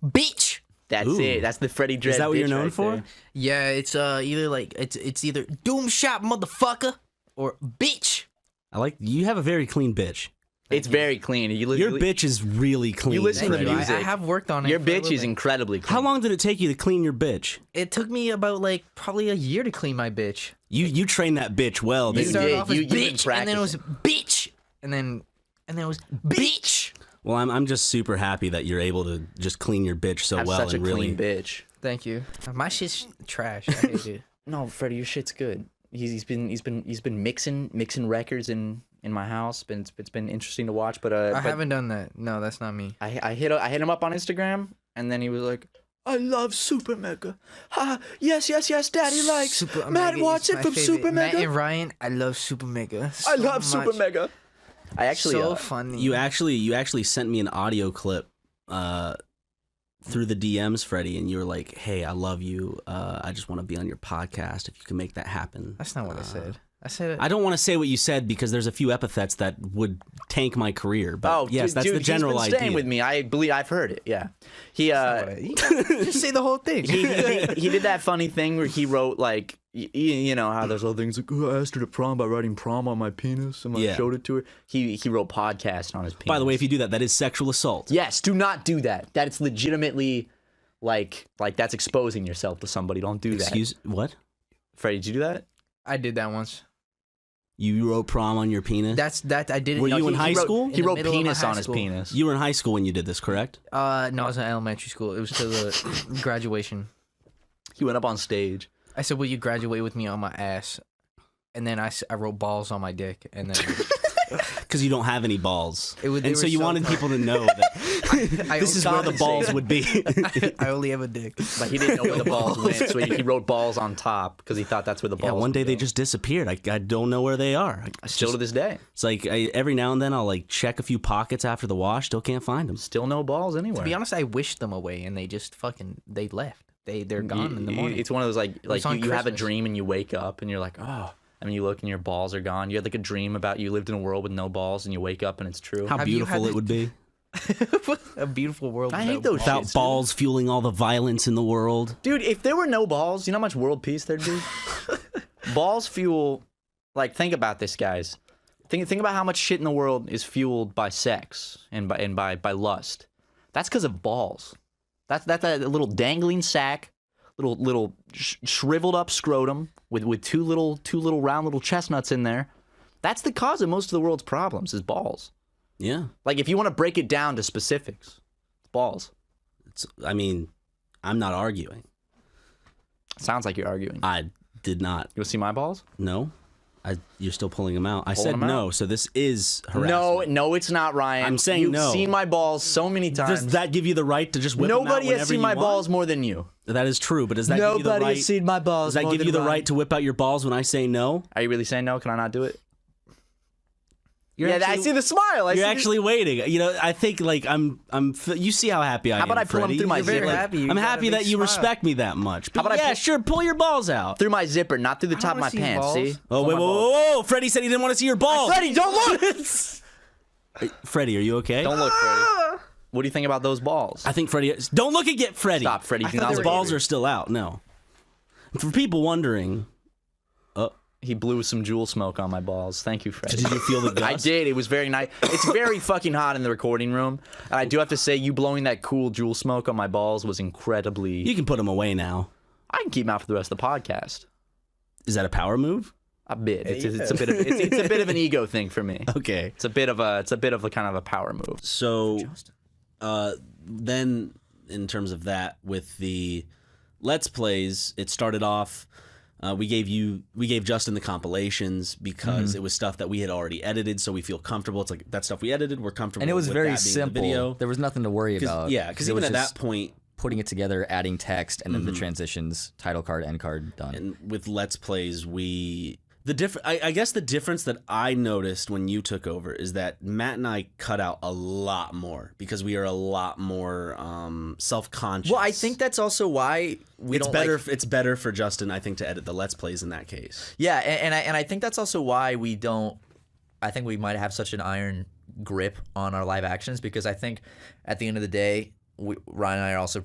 Bitch. That's Ooh. it. That's the Freddie Dredd. Is that what you're bitch known right for? there. Yeah, it's either like it's either Doom Shot motherfucker or bitch. I like you have a very clean bitch. It's very clean. Your bitch is really clean. You listen to the Freddie. music. I have worked on it. Your for a bitch little is bit. incredibly clean. How long did it take you to clean your bitch? It took me about like probably a year to clean my bitch. You trained that bitch well. It didn't started you? off as you've been bitch, and then it was bitch, and then it was bitch. Well, I'm just super happy that you're able to just clean your bitch so Have well such a and really. clean bitch. Thank you. My shit's trash. I hate it. No, Freddie, your shit's good. He's been mixing records in in my house. It's been interesting to watch, but I haven't done that. No, that's not me. I hit him up on Instagram, and then he was like, "I love SuperMega. Ha! Yes, Daddy likes Matt Watson from SuperMega. Matt and Ryan, I love SuperMega. I love SuperMega. I actually so funny. You actually sent me an audio clip through the DMs, Freddie, and you were like, "Hey, I love you. I just want to be on your podcast. If you can make that happen." That's not what I said. I said I don't want to say what you said because there's a few epithets that would tank my career. But yes, that's the general he's been idea. Staying with me, I believe I've heard it. Yeah, he just say the whole thing. he did that funny thing where he wrote like you know how there's all things like, oh, I asked her to prom by writing prom on my penis and I showed it to her. He wrote podcast on his penis. By the way, if you do that, that is sexual assault. Yes, do not do that. That it's legitimately like that's exposing yourself to somebody. Don't do that. Excuse what? Freddie, did you do that? I did that once. You wrote prom on your penis? That I did it. Were you in high school? He wrote penis on his penis. You were in high school when you did this, correct? No, I was in elementary school. It was to the graduation. He went up on stage. I said, "Will you graduate with me on my ass?" And then I wrote balls on my dick, and then because you don't have any balls, and so you wanted people to know that this is where the balls would be. I only have a dick, but he didn't know where the balls went, so he wrote balls on top because he thought that's where the balls. Yeah, one day they just disappeared. I don't know where they are. Still to this day. It's like every now and then I'll like check a few pockets after the wash. Still can't find them. Still no balls anywhere. To be honest, I wished them away, and they just they left. They're gone in the morning. It's one of those like you have a Christmas. dream and you wake up and you're like, oh. I mean, you look and your balls are gone. You had like a dream about you lived in a world with no balls, and you wake up and it's true. How beautiful it would be. A beautiful world. I hate those without shits, balls fueling all the violence in the world. Dude, if there were no balls, you know how much world peace there'd be? Balls fuel. Like, think about this, guys. Think about how much shit in the world is fueled by sex and by lust. That's because of balls. That's a little dangling sack, little shriveled up scrotum with two little round little chestnuts in there. That's the cause of most of the world's problems is balls. Yeah. Like if you want to break it down to specifics, it's balls. I mean, I'm not arguing. Sounds like you're arguing. I did not. You want to see my balls? No. You're still pulling them out. I Pull said them no, out? so this is harassment. No, it's not, Ryan. I'm saying You've no. seen my balls so many times. Does that give you the right to just whip them out Nobody whenever has seen you my want? balls more than you. That is true, but does that give you the right? Nobody has seen my balls Does that more give than you the Ryan. right to whip out your balls when I say no? Are you really saying no? Can I not do it? You're I actually- see the smile. You're actually waiting. You know, I think like I'm. You see how happy I am. How about I pull them Freddie? through my You're zipper? Like, happy. You I'm got a happy big that you smile. respect me that much. But How about I yeah, pull- sure, pull your balls out Through my zipper, not through the top of my see pants. balls. See? Oh, Pull wait, my whoa, balls. whoa, whoa! Freddie said he didn't want to see your balls. Freddie, don't look. Freddie, are you okay? Don't look, Freddie. What do you think about those balls? I think Freddie. Don't look at Freddie. Stop, Freddie. Do not His look balls at me. are still out. No. For people wondering, He blew some jewel smoke on my balls. Thank you, Freddie. did you feel the I dust? did. It was very nice. It's very fucking hot in the recording room. And I do have to say, you blowing that cool jewel smoke on my balls was incredibly... You can put them away now. I can keep them out for the rest of the podcast. Is that a power move? A bit. It's a bit of it's a bit of an ego thing for me. Okay. It's a bit of a kind of a power move. So, then in terms of that, with the Let's Plays, it started off. We gave Justin the compilations because it was stuff that we had already edited, so we feel comfortable. It's like that stuff we edited, we're comfortable. And it was with very that being simple. The video. There was nothing to worry about. Yeah, because it even was at just that point, putting it together, adding text, and then the transitions, title card, end card, done. and with Let's Plays, I guess the difference that I noticed when you took over is that Matt and I cut out a lot more because we are a lot more self-conscious. Well, I think that's also why It's better for Justin, I think, to edit the Let's Plays in that case. Yeah, and I think that's also why we don't. I think we might have such an iron grip on our live actions because I think at the end of the day, Ryan and I are also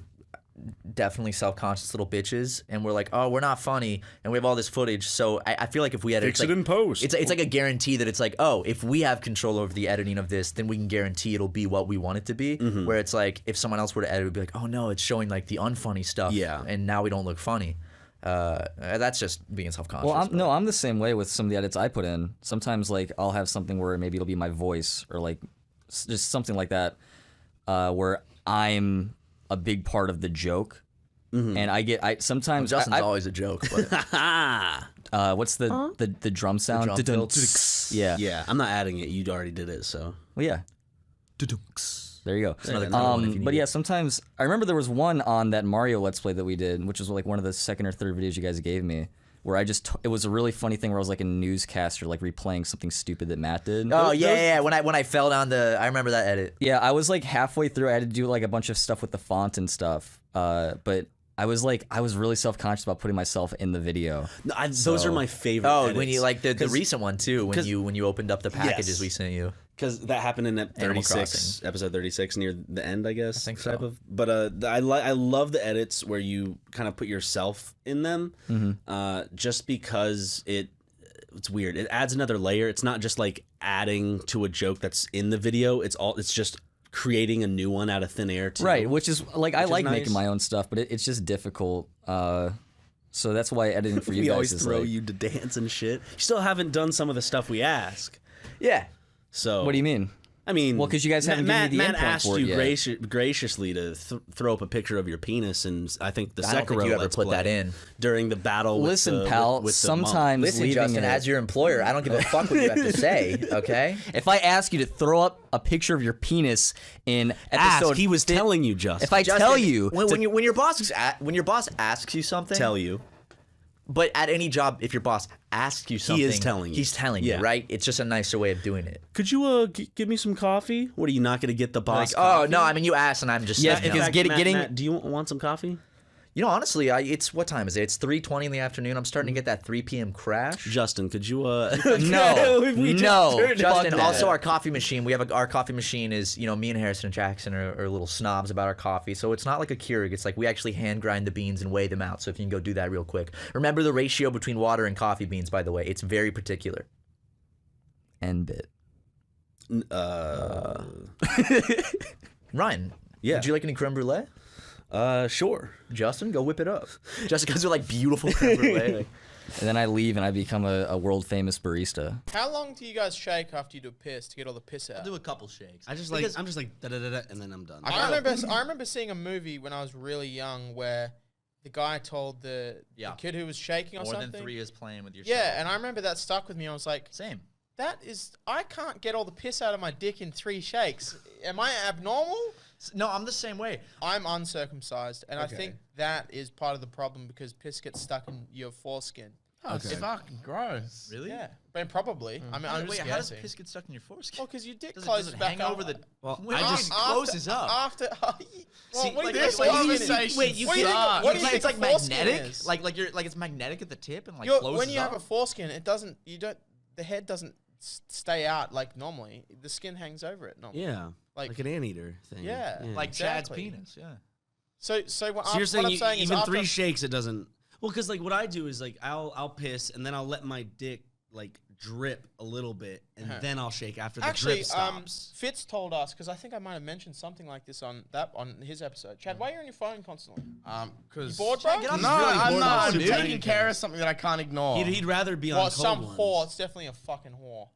definitely self-conscious little bitches, and we're like, oh, we're not funny, and we have all this footage. So I feel like if we edit, Fix it in post. It's like a guarantee that it's like, oh, if we have control over the editing of this, then we can guarantee it'll be what we want it to be. Where it's like, if someone else were to edit, it would be like, oh no, it's showing like the unfunny stuff. Yeah. And now we don't look funny. That's just being self-conscious. Well, I'm the same way with some of the edits I put in. Sometimes like I'll have something where maybe it'll be my voice or like just something like that, where I'm a big part of the joke. And I sometimes Justin's always a joke, but what's the drum sound? drum fill. Yeah. Yeah, I'm not adding it. You already did it, so. Well, yeah. There you go. Another one if you But need yeah, it. sometimes I remember there was one on that Mario Let's Play that we did, which was like one of the second or third videos you guys gave me, where it was a really funny thing where I was like a newscaster, like replaying something stupid that Matt did. Oh yeah. When I fell down I remember that edit. Yeah, I was like halfway through. I had to do like a bunch of stuff with the font and stuff. But I was really self-conscious about putting myself in the video. No, those are my favorite. Oh, edits. when you like the recent one too, when you opened up the packages we sent you. Because that happened in Animal 36, episode 36, near the end, I guess. I think so. But I love the edits where you kind of put yourself in them, just because it's weird. It adds another layer. It's not just like adding to a joke that's in the video. It's just creating a new one out of thin air too. Right, which is like I like nice. making my own stuff, but it's just difficult. So that's why editing for you we guys always is throw like, you to dance and shit. You still haven't done some of the stuff we ask. Yeah. So what do you mean? I mean, well, because you guys haven't given me the Matt endpoint asked for it you yet. graciously to throw up a picture of your penis, and I think the I don't think Sekiro you ever Let's put Play that in. during the battle. Listen, with the, pal, with the sometimes monk. Listen, leaving Justin, it- as your employer, I don't give a fuck what you have to say. Okay. If I ask you to throw up a picture of your penis in episode, He was telling you, Justin. If I Justin, tell you, when your boss asks you something, tell you. But at any job, if your boss asks you something, telling you. He's telling Yeah. you, right? It's just a nicer way of doing it. Could you give me some coffee? What are you not going to get the boss? Like, oh coffee? no, I mean you asked, and I'm just Yeah, saying because no. Matt, do you want some coffee? You know, honestly, it's what time is it? It's 3:20 in the afternoon. I'm starting to get that 3 p.m. crash. Justin, could you? no, Justin. Also, our coffee machine. We have our coffee machine is me and Harrison and Jackson are little snobs about our coffee. So it's not like a Keurig. It's like we actually hand grind the beans and weigh them out. So if you can go do that real quick. Remember the ratio between water and coffee beans. By the way, it's very particular. N-bit. Ryan, yeah. Would you like any creme brulee? Sure. Justin, go whip it up. Justin comes with like beautiful creme brulee. Like, And then I leave and I become a world famous barista. How long do you guys shake after you do a piss to get all the piss out? I'll do a couple shakes. I'm just like da da da da, and then I'm done. I remember seeing a movie when I was really young where the guy told the kid who was shaking or More something. than 3 years playing with your Yeah, and I remember that stuck with me. I was like, same. I can't get all the piss out of my dick in 3 shakes. Am I abnormal? No, I'm the same way. I'm uncircumcised, and Okay. I think that is part of the problem because piss gets stuck in your foreskin. Oh, it's fucking gross. Really? Yeah, but probably. I mean, I'm just Wait, how does guessing. piss get stuck in your foreskin? Well, because your dick Does closes it back hang up. over the? Well, When I it just- closes up. After, well, See, what like, do you like, think? like, Conversation wait, you What do you think- can't. what do you It's think like a foreskin magnetic, is? like it's magnetic at the tip and like You're- closes when you up. have a foreskin, it doesn't. You don't. The head doesn't stay out like normally. The skin hangs over it normally. Yeah, like an anteater thing. Yeah, like Chad's exactly. penis. Yeah. So what So you're what saying, I'm saying is even after 3 shakes, it doesn't. Well, because like what I do is like I'll piss and then I'll let my dick like drip a little bit and then I'll shake after the Actually, drip stops. Fitz told us because I think I might have mentioned something like this on his episode. Chad, why are you on your phone constantly? Because You bored, bro? No, I'm not. I'm taking care of something that I can't ignore. He'd rather be on Well, cold some ones. whore. It's definitely a fucking whore.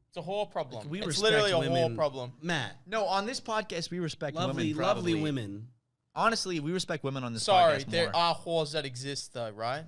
It's a whore problem. We it's respect literally a women. whore problem. Matt, No, on this podcast we respect lovely, women. lovely probably. women. Honestly, we respect women on this Sorry, podcast there more. are whores that exist though, right?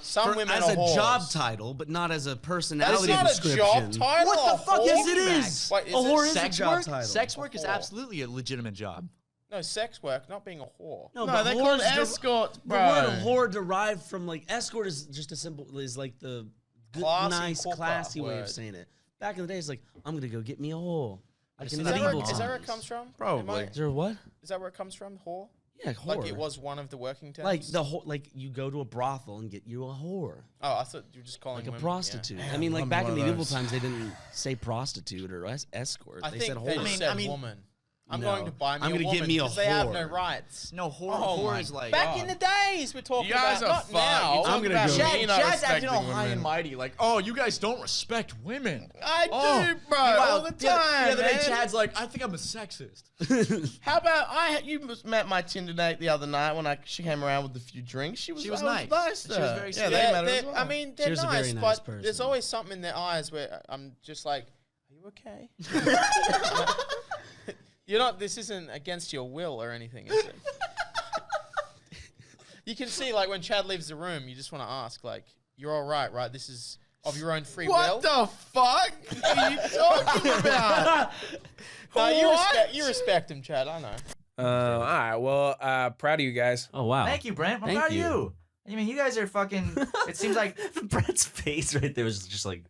Some women as are a whores. job title, but not as a personality not a description. job title. What the A fuck whore? Yes, it Max? is. Wait, is A it whore is a Sex job work? title. Sex work is whore. absolutely a legitimate job. No, sex work, not being a whore. No, No, but they call it whores escorts, The bro. word whore derived from like escort is just a simple is like the good, Classy, nice, proper classy way of word. saying it. Back in the day, it's like I'm gonna go get me a whore. Like in Is the that, where, medieval is that where it times. comes from? Probably. Is there what? Is that where it comes from? Whore? Yeah, whore. Like it was one of the working terms. Like the whore, like you go to a brothel and get you a whore, Oh, I thought you were just calling like a women, prostitute. yeah. I mean, like I'm back one in of medieval those. times, they didn't say prostitute or escort. I They think said they whore. just said woman. I'm No. going to buy me I'm a gonna woman get me a because they have no whore. rights. No, whore, Oh whore my is like Back in the days, we're talking You guys about are not fucked. now. You're talking about Chad, me not Chad's acting all respecting high and women. mighty, like, oh, you guys don't respect women. I Oh. do, bro, Meanwhile, all the The time. other day, man. Chad's like, I think I'm a sexist. How about you met my Tinder date the other night when she came around with a few drinks. She was nice. nice. She was very yeah, sweet. they met her as They're- well. I mean, they're She was a nice, very nice but there's person. always something in their eyes where I'm just like, are you okay? You're not. This isn't against your will or anything, is it? You can see, like, when Chad leaves the room, you just want to ask, like, you're all right? This is of your own free What will. the fuck are you talking about? No, you respect him, Chad. I know. All right. Well, proud of you guys. Oh wow. Thank you, Brent. I'm Thank proud you. of you. I mean, you guys are fucking. It seems like Brett's face right there was just like,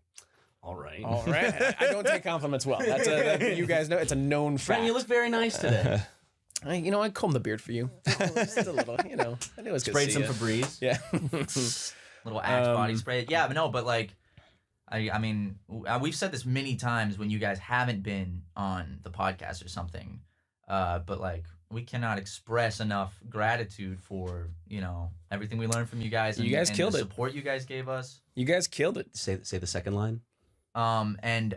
all right. All right. I don't take compliments well. You guys know it's a known fact. Brent, you look very nice today. I combed the beard for you. Just a little, I knew it was good. sprayed to some see ya. Febreze. Yeah. Little Axe body spray. Yeah, but no, but like, I mean, we've said this many times when you guys haven't been on the podcast or something, but like, we cannot express enough gratitude for everything we learned from you guys. And, You guys and killed the it. Support you guys gave us. You guys killed it. Say the second line. And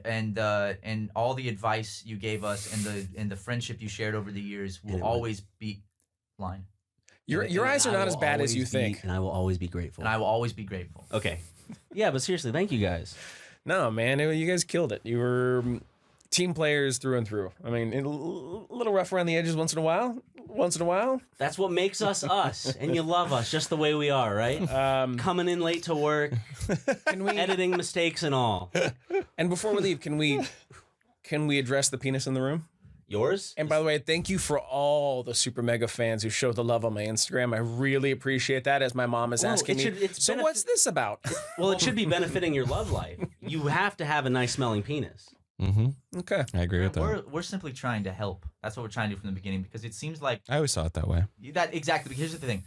all the advice you gave us and the friendship you shared over the years will always be line. Your eyes are not as bad as you think. And I will always be grateful. And I will always be grateful. Okay. Yeah, but seriously, thank you guys. No, man, you guys killed it. You were team players through and through. I mean, a little rough around the edges once in a while. That's what makes us us, and you love us just the way we are, right? Coming in late to work, editing mistakes and all. And before we leave, can we address the penis in the room? Yours? And by the way, thank you for all the Super Mega fans who showed the love on my Instagram. I really appreciate that, as my mom is asking me, so what's this about? Well, it should be benefiting your love life. You have to have a nice smelling penis. Mm-hmm. Okay. I agree with that. We're simply trying to help. That's what we're trying to do from the beginning, because it seems like I always saw it that way. that exactly. Here's the thing: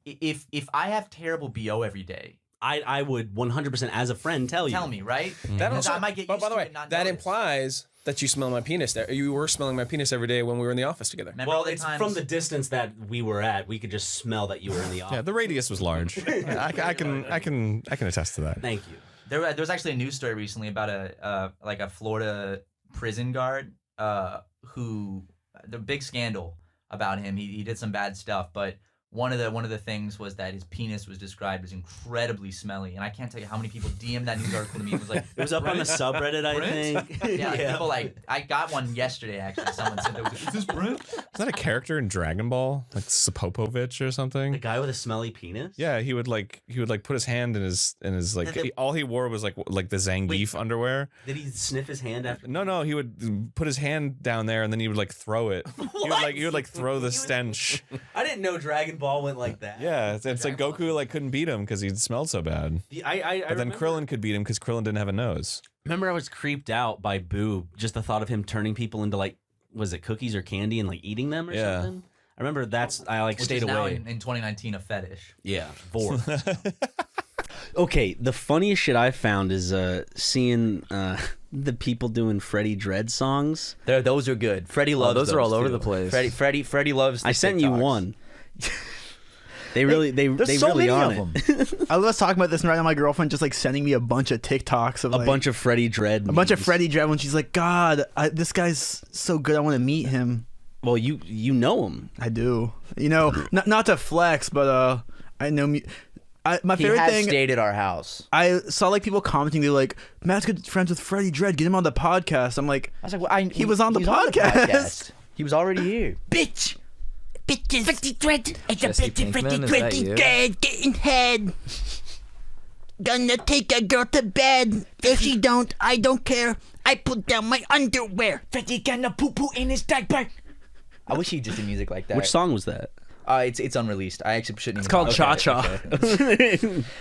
if I have terrible BO every day, I would 100% as a friend tell you. Tell me, right? That Because also, I might get but used by the to way, it and not that notice. implies that you smell my penis. You were smelling my penis every day when we were in the office together. Remember Well, all the it's times- from the distance that we were at. We could just smell that you were in the office. Yeah, the radius was large. I can attest to that. Thank you. There was actually a news story recently about a Florida prison guard who the big scandal about him. He did some bad stuff, but one of the things was that his penis was described as incredibly smelly, and I can't tell you how many people DM'd that news article to me. It was like It was up on the subreddit, I think. Yeah, like, people I got one yesterday actually. Someone said, "Is this Brent?" Is that a character in Dragon Ball, like Sapopovich or something? The guy with a smelly penis? Yeah, he would put his hand in his like all he wore was like the Zangief underwear. Did he sniff his hand after? No, he would put his hand down there and then he would like throw it. He would throw the stench. I didn't know Dragon Ball went like that. Yeah, it's like Goku couldn't beat him because he smelled so bad. But then Krillin could beat him because Krillin didn't have a nose. Remember, I was creeped out by Boo. Just the thought of him turning people into was it cookies or candy and eating them or something? I remember I Which stayed is now away. in 2019 a fetish. Yeah, vor. Okay, the funniest shit I found is seeing the people doing Freddie Dredd songs. Those are good. Freddie loves those are all over too. the place. Freddie loves. I sent you one. They really There's so really many on of it. them. I was talking about this, and right now my girlfriend just sending me a bunch of TikToks of A bunch of Freddie Dredd. a bunch of Freddie Dredd when she's like, God, this guy's so good. I want to meet him. Well, you know him. I do. Not to flex, but I know me. My favorite he has thing stayed at our house. I saw people commenting. They're like, "Matt's good friends with Freddie Dredd. Get him on the podcast." I'm like, I was like, well, he was on the podcast. He was already here. Bitch! Bitches! 50 Dread! It's a Jesse bitch 50 Pinkman, is that 20 you? Dread getting head! Gonna take a girl to bed. If she don't, I don't care. I put down my underwear. 50 gonna poo poo in his diaper. I wish he just did music like that. Which song was that? It's unreleased. I actually shouldn't. It's called Cha Cha.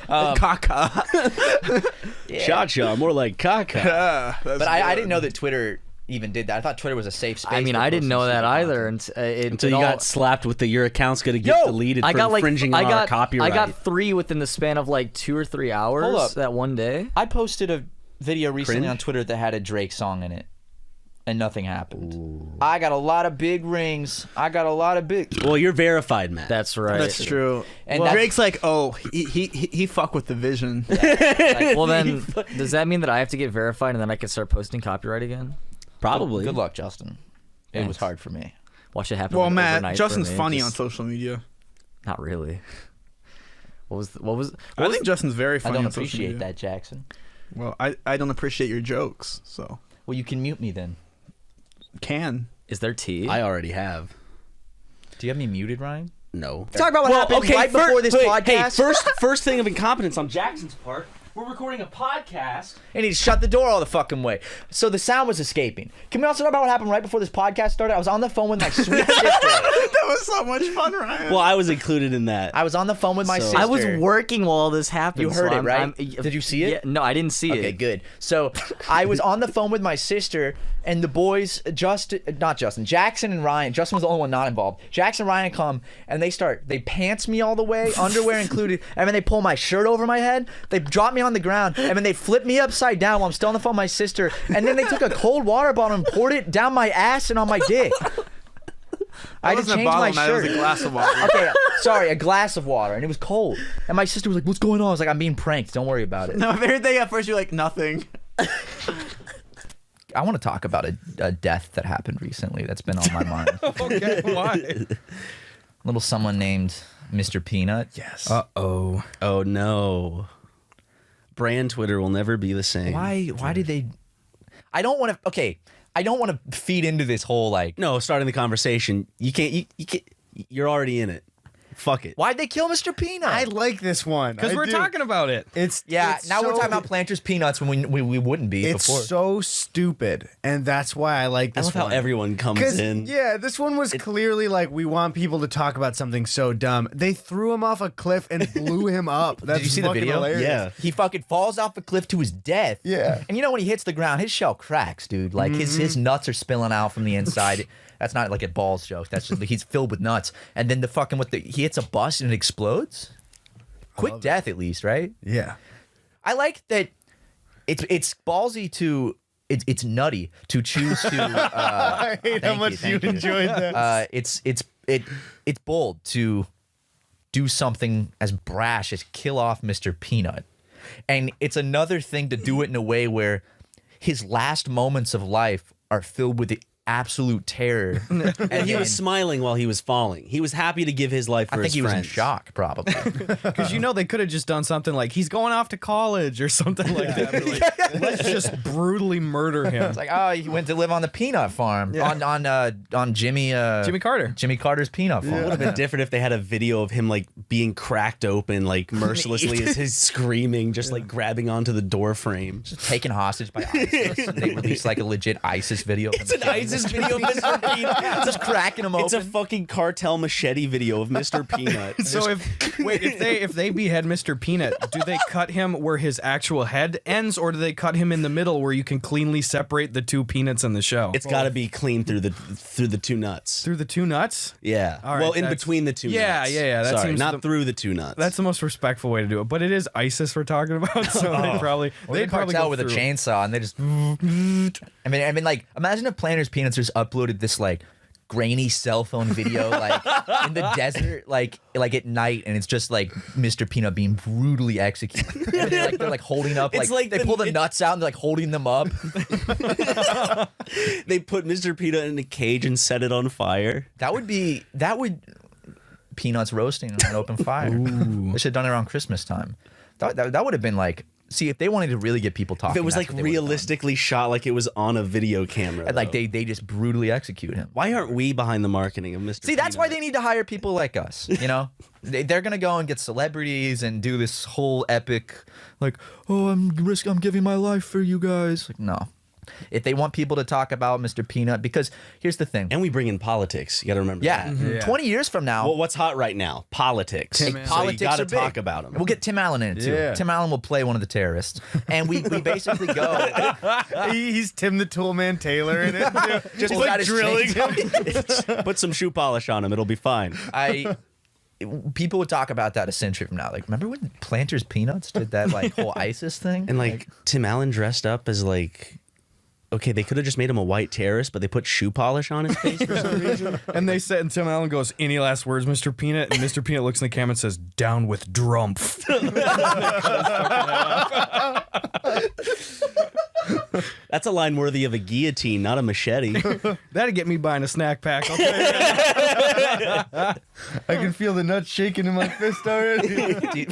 Caca. Cha Cha, more like caca. But I didn't know that Twitter even did that. I thought Twitter was a safe space. I mean, for I didn't posting know that stupid either content. Until you got slapped with your account's gonna get deleted for infringing on our copyright. I got 3 within the span of 2 or 3 hours. Hold up. That one day. I posted a video recently Cringe? on Twitter that had a Drake song in it, and nothing happened. Ooh. I got a lot of big rings. I got a lot of big. Well, you're verified, Matt. That's right. That's true. And And that's- Drake's like, oh, he fuck with the vision. Well, then, does that mean that I have to get verified and then I can start posting copyright again? Probably. Good luck, Justin. It was hard for me. Watch it happen. Well, overnight Matt, for Justin's me, funny just- on social media. Not really. What was? I think Justin's very funny I don't on social appreciate media. that, Jackson. Well, I don't appreciate your jokes, so. Well, you can mute me then. Can. Is there tea? I already have. Do you have me muted, Ryan? No. Talk about what happened right before this podcast. Hey, first thing of incompetence on Jackson's part. We're recording a podcast. And he shut the door all the fucking way. So the sound was escaping. Can we also talk about what happened right before this podcast started? I was on the phone with my sweet sister. That was so much fun, Ryan. Well, I was included in that. I was on the phone with my sister. I was working while all this happened. You heard so it, right? Did you see it? Yeah, no, I didn't see it. Okay, good. So I was on the phone with my sister, and the boys, Jackson and Ryan. Justin was the only one not involved. Jackson and Ryan come, and they pants me all the way, underwear included, and then they pull my shirt over my head. They drop me on the ground, and then they flip me upside down while I'm still on the phone with my sister, and then they took a cold water bottle and poured it down my ass and on my dick. I had to change my shirt. It was a glass of water. Okay, sorry, a glass of water, and it was cold. And my sister was like, "What's going on?" I was like, "I'm being pranked. Don't worry about it." No, everything at first you're like, nothing. I want to talk about a death that happened recently that's been on my mind. Okay, why? Little someone named Mr. Peanut. Yes. Uh-oh. Oh, no. Brand Twitter will never be the same. Why did they... I don't want to feed into this whole, like... No, starting the conversation. You can't... You're already in it. Fuck it. Why'd they kill Mr. Peanut? I like this one. Because we're talking about it. Now we're talking about Planters Peanuts when we wouldn't be before. It's so stupid, and that's why I like this I love one. how everyone comes in. Yeah, this one was clearly like, we want people to talk about something so dumb. They threw him off a cliff and blew him up. That's Did you see the video? hilarious. Yeah. He fucking falls off a cliff to his death. Yeah. And you know when he hits the ground, his shell cracks, dude. Like his nuts are spilling out from the inside. That's not like a balls joke. That's just he's filled with nuts. And then he hits a bus and it explodes. Quick death, at least, right? Yeah. I like that. It's ballsy to. It's nutty to choose to. I hate how much you enjoyed that. It's bold to do something as brash as kill off Mr. Peanut, and it's another thing to do it in a way where his last moments of life are filled with the absolute terror. And he was smiling while he was falling. He was happy to give his life for his friends. I think he was in shock, probably. Because they could have just done something like he's going off to college or something like that. Like, let's just brutally murder him. It's like, oh, he went to live on the peanut farm on Jimmy Carter. Jimmy Carter's peanut farm. It would have been different if they had a video of him like being cracked open like mercilessly as he's screaming, just like grabbing onto the door frame. Just taken hostage by ISIS. They released like a legit ISIS video. It's an ISIS video of Mr. Peanut. Just cracking him open. It's a fucking cartel machete video of Mr. Peanut. So if they behead Mr. Peanut, do they cut him where his actual head ends, or do they cut him in the middle where you can cleanly separate the two peanuts in the show? It's got to be clean through the two nuts. Through the two nuts? Yeah. All right, well, in between the two nuts. Yeah. That Sorry, seems not through the two nuts. That's the most respectful way to do it. But it is ISIS we're talking about, so they'd probably go with a chainsaw and they just. I mean, like, imagine if Planters Peanuts just uploaded this like grainy cell phone video like in the desert, like at night, and it's just like Mr. Peanut being brutally executed. And they're like holding up, like they pull the nuts out and they're like holding them up. They put Mr. Peanut in a cage and set it on fire. That would Peanuts roasting on an open fire. They should have done it around Christmas time. That would have been like. See, if they wanted to really get people talking, if it was like realistically shot, like it was on a video camera, and like they just brutally execute him. Why aren't we behind the marketing of Mr. See, that's why they need to hire people like us. You know, they're gonna go and get celebrities and do this whole epic, like, oh, I'm giving my life for you guys. Like, no. If they want people to talk about Mr. Peanut, because here's the thing. And we bring in politics. You got to remember that. Yeah. 20 years from now. Well, what's hot right now? Politics. Politics you got to are big. talk about them. We'll get Tim Allen in it, too. Yeah. Tim Allen will play one of the terrorists. And we basically go. He's Tim the Toolman Taylor in it, too. Just like drilling him. Put some shoe polish on him. It'll be fine. People would talk about that a century from now. Like, remember when Planters Peanuts did that like whole ISIS thing? And like Tim Allen dressed up as like... Okay, they could have just made him a white terrorist, but they put shoe polish on his face for some reason. And they said, and Tim Allen goes, "Any last words, Mr. Peanut?" And Mr. Peanut looks in the camera and says, "Down with Drumpf." That's a line worthy of a guillotine, not a machete. That'd get me buying a snack pack. I'll tell you that. I can feel the nuts shaking in my fist already.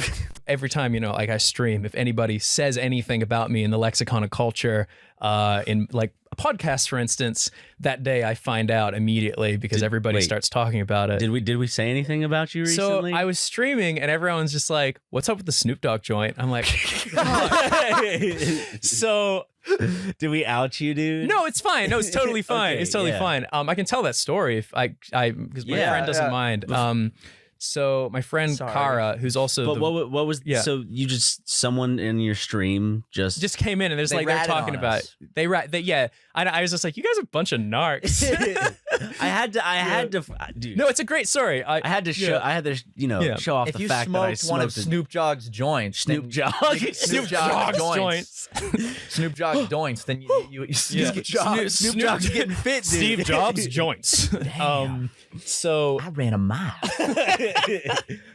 Every time, like I stream, if anybody says anything about me in the lexicon of culture, in like podcast, for instance, that day I find out immediately because everybody starts talking about it. Did we say anything about you recently? So I was streaming and everyone's just like, "What's up with the Snoop Dogg joint?" I'm like, so. Did we out you, dude? No, it's fine. No, it's totally fine. Okay, it's totally fine. I can tell that story if because my friend doesn't mind. So my friend Kara, who's also what was so you just someone in your stream just came in and there's like they're talking about I was just like, you guys are a bunch of narcs. I had to dude. No, it's a great story. I had to show off the fact that I smoked one of Snoop Dogg's joints. Snoop Dogg joints. Snoop Dogg joints. Then you Snoop Dogg's getting fit, dude. Steve Jobs joints. So I ran a mile.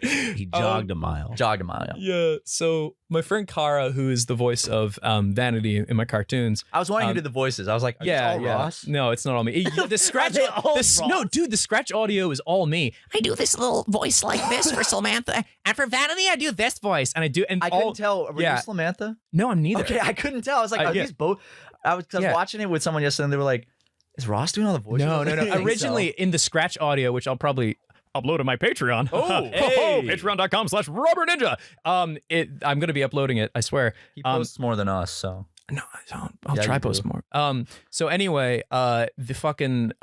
He jogged a mile. Jogged a mile. Yeah. So my friend Kara, who is the voice of Vanity in my cartoons. I was wanting to do the voices. I was like, Ross? No, it's not all me. The scratch. No, dude, the scratch audio is all me. I do this little voice like this for Samantha, and for Vanity, I do this voice, and I do. And I couldn't tell. Were you Samantha? No, I'm neither. Okay, I couldn't tell. I was like, are these both? I was watching it with someone yesterday, and they were like, "Is Ross doing all the voices?" No. Originally, in the scratch audio, which I'll probably upload to my Patreon. Patreon.com/RubberNinja. I'm going to be uploading it, I swear. He posts more than us, so. No, I don't. I'll try post more. So anyway, the fucking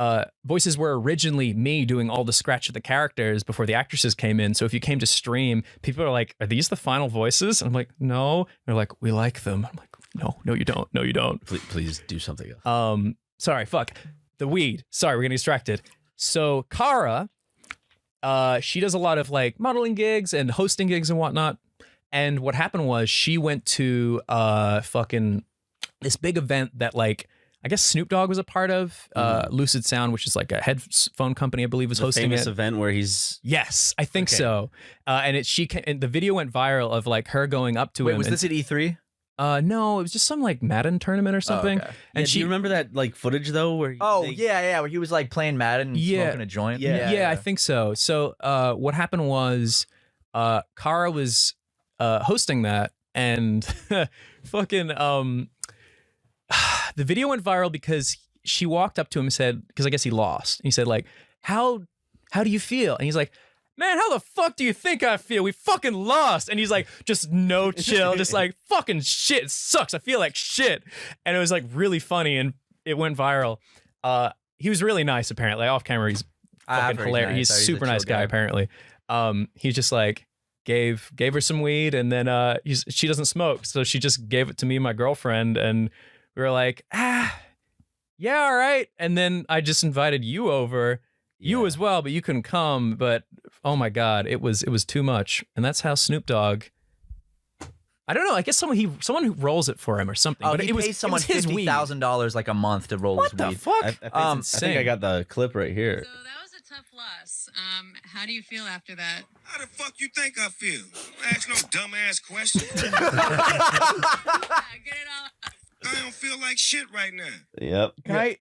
voices were originally me doing all the scratch of the characters before the actresses came in. So if you came to stream, people are like, "Are these the final voices?" And I'm like, "No." They're like, "We like them." I'm like, "No, you don't. No, you don't." Please do something else. Sorry, fuck. The weed. Sorry, we're getting distracted. So Kara, she does a lot of like modeling gigs and hosting gigs and whatnot. And what happened was she went to fucking this big event that like I guess Snoop Dogg was a part of. Lucid Sound, which is like a headphone company, I believe, was hosting famous it. Event where he's I think so. And the video went viral of like her going up to him. Wait, was this at E3? No, it was just some like Madden tournament or something. Oh, okay. And do you remember that like footage though? Where where he was like playing Madden and smoking a joint. Yeah, I think so. So what happened was Kara was hosting that and fucking the video went viral because she walked up to him and said, because I guess he lost. And he said like, how do you feel? And he's like, "Man, how the fuck do you think I feel? We fucking lost." And he's like, just no chill, just like, fucking shit, it sucks. I feel like shit. And it was like really funny and it went viral. He was really nice, apparently. Off camera, he's fucking hilarious. He's a super nice guy, apparently. He's just like, gave her some weed and then she doesn't smoke. So she just gave it to me and my girlfriend and we were like, yeah, all right. And then I just invited you over. You as well, but you couldn't come. But oh my god, it was too much, and that's how Snoop Dogg. I don't know. I guess someone who rolls it for him or something. Oh, but he it pays someone $50,000 like a month to roll his weed. What the fuck? I think I got the clip right here. So that was a tough loss. How do you feel after that? How the fuck you think I feel? Ask no dumbass question. I don't feel like shit right now. Yep. Can I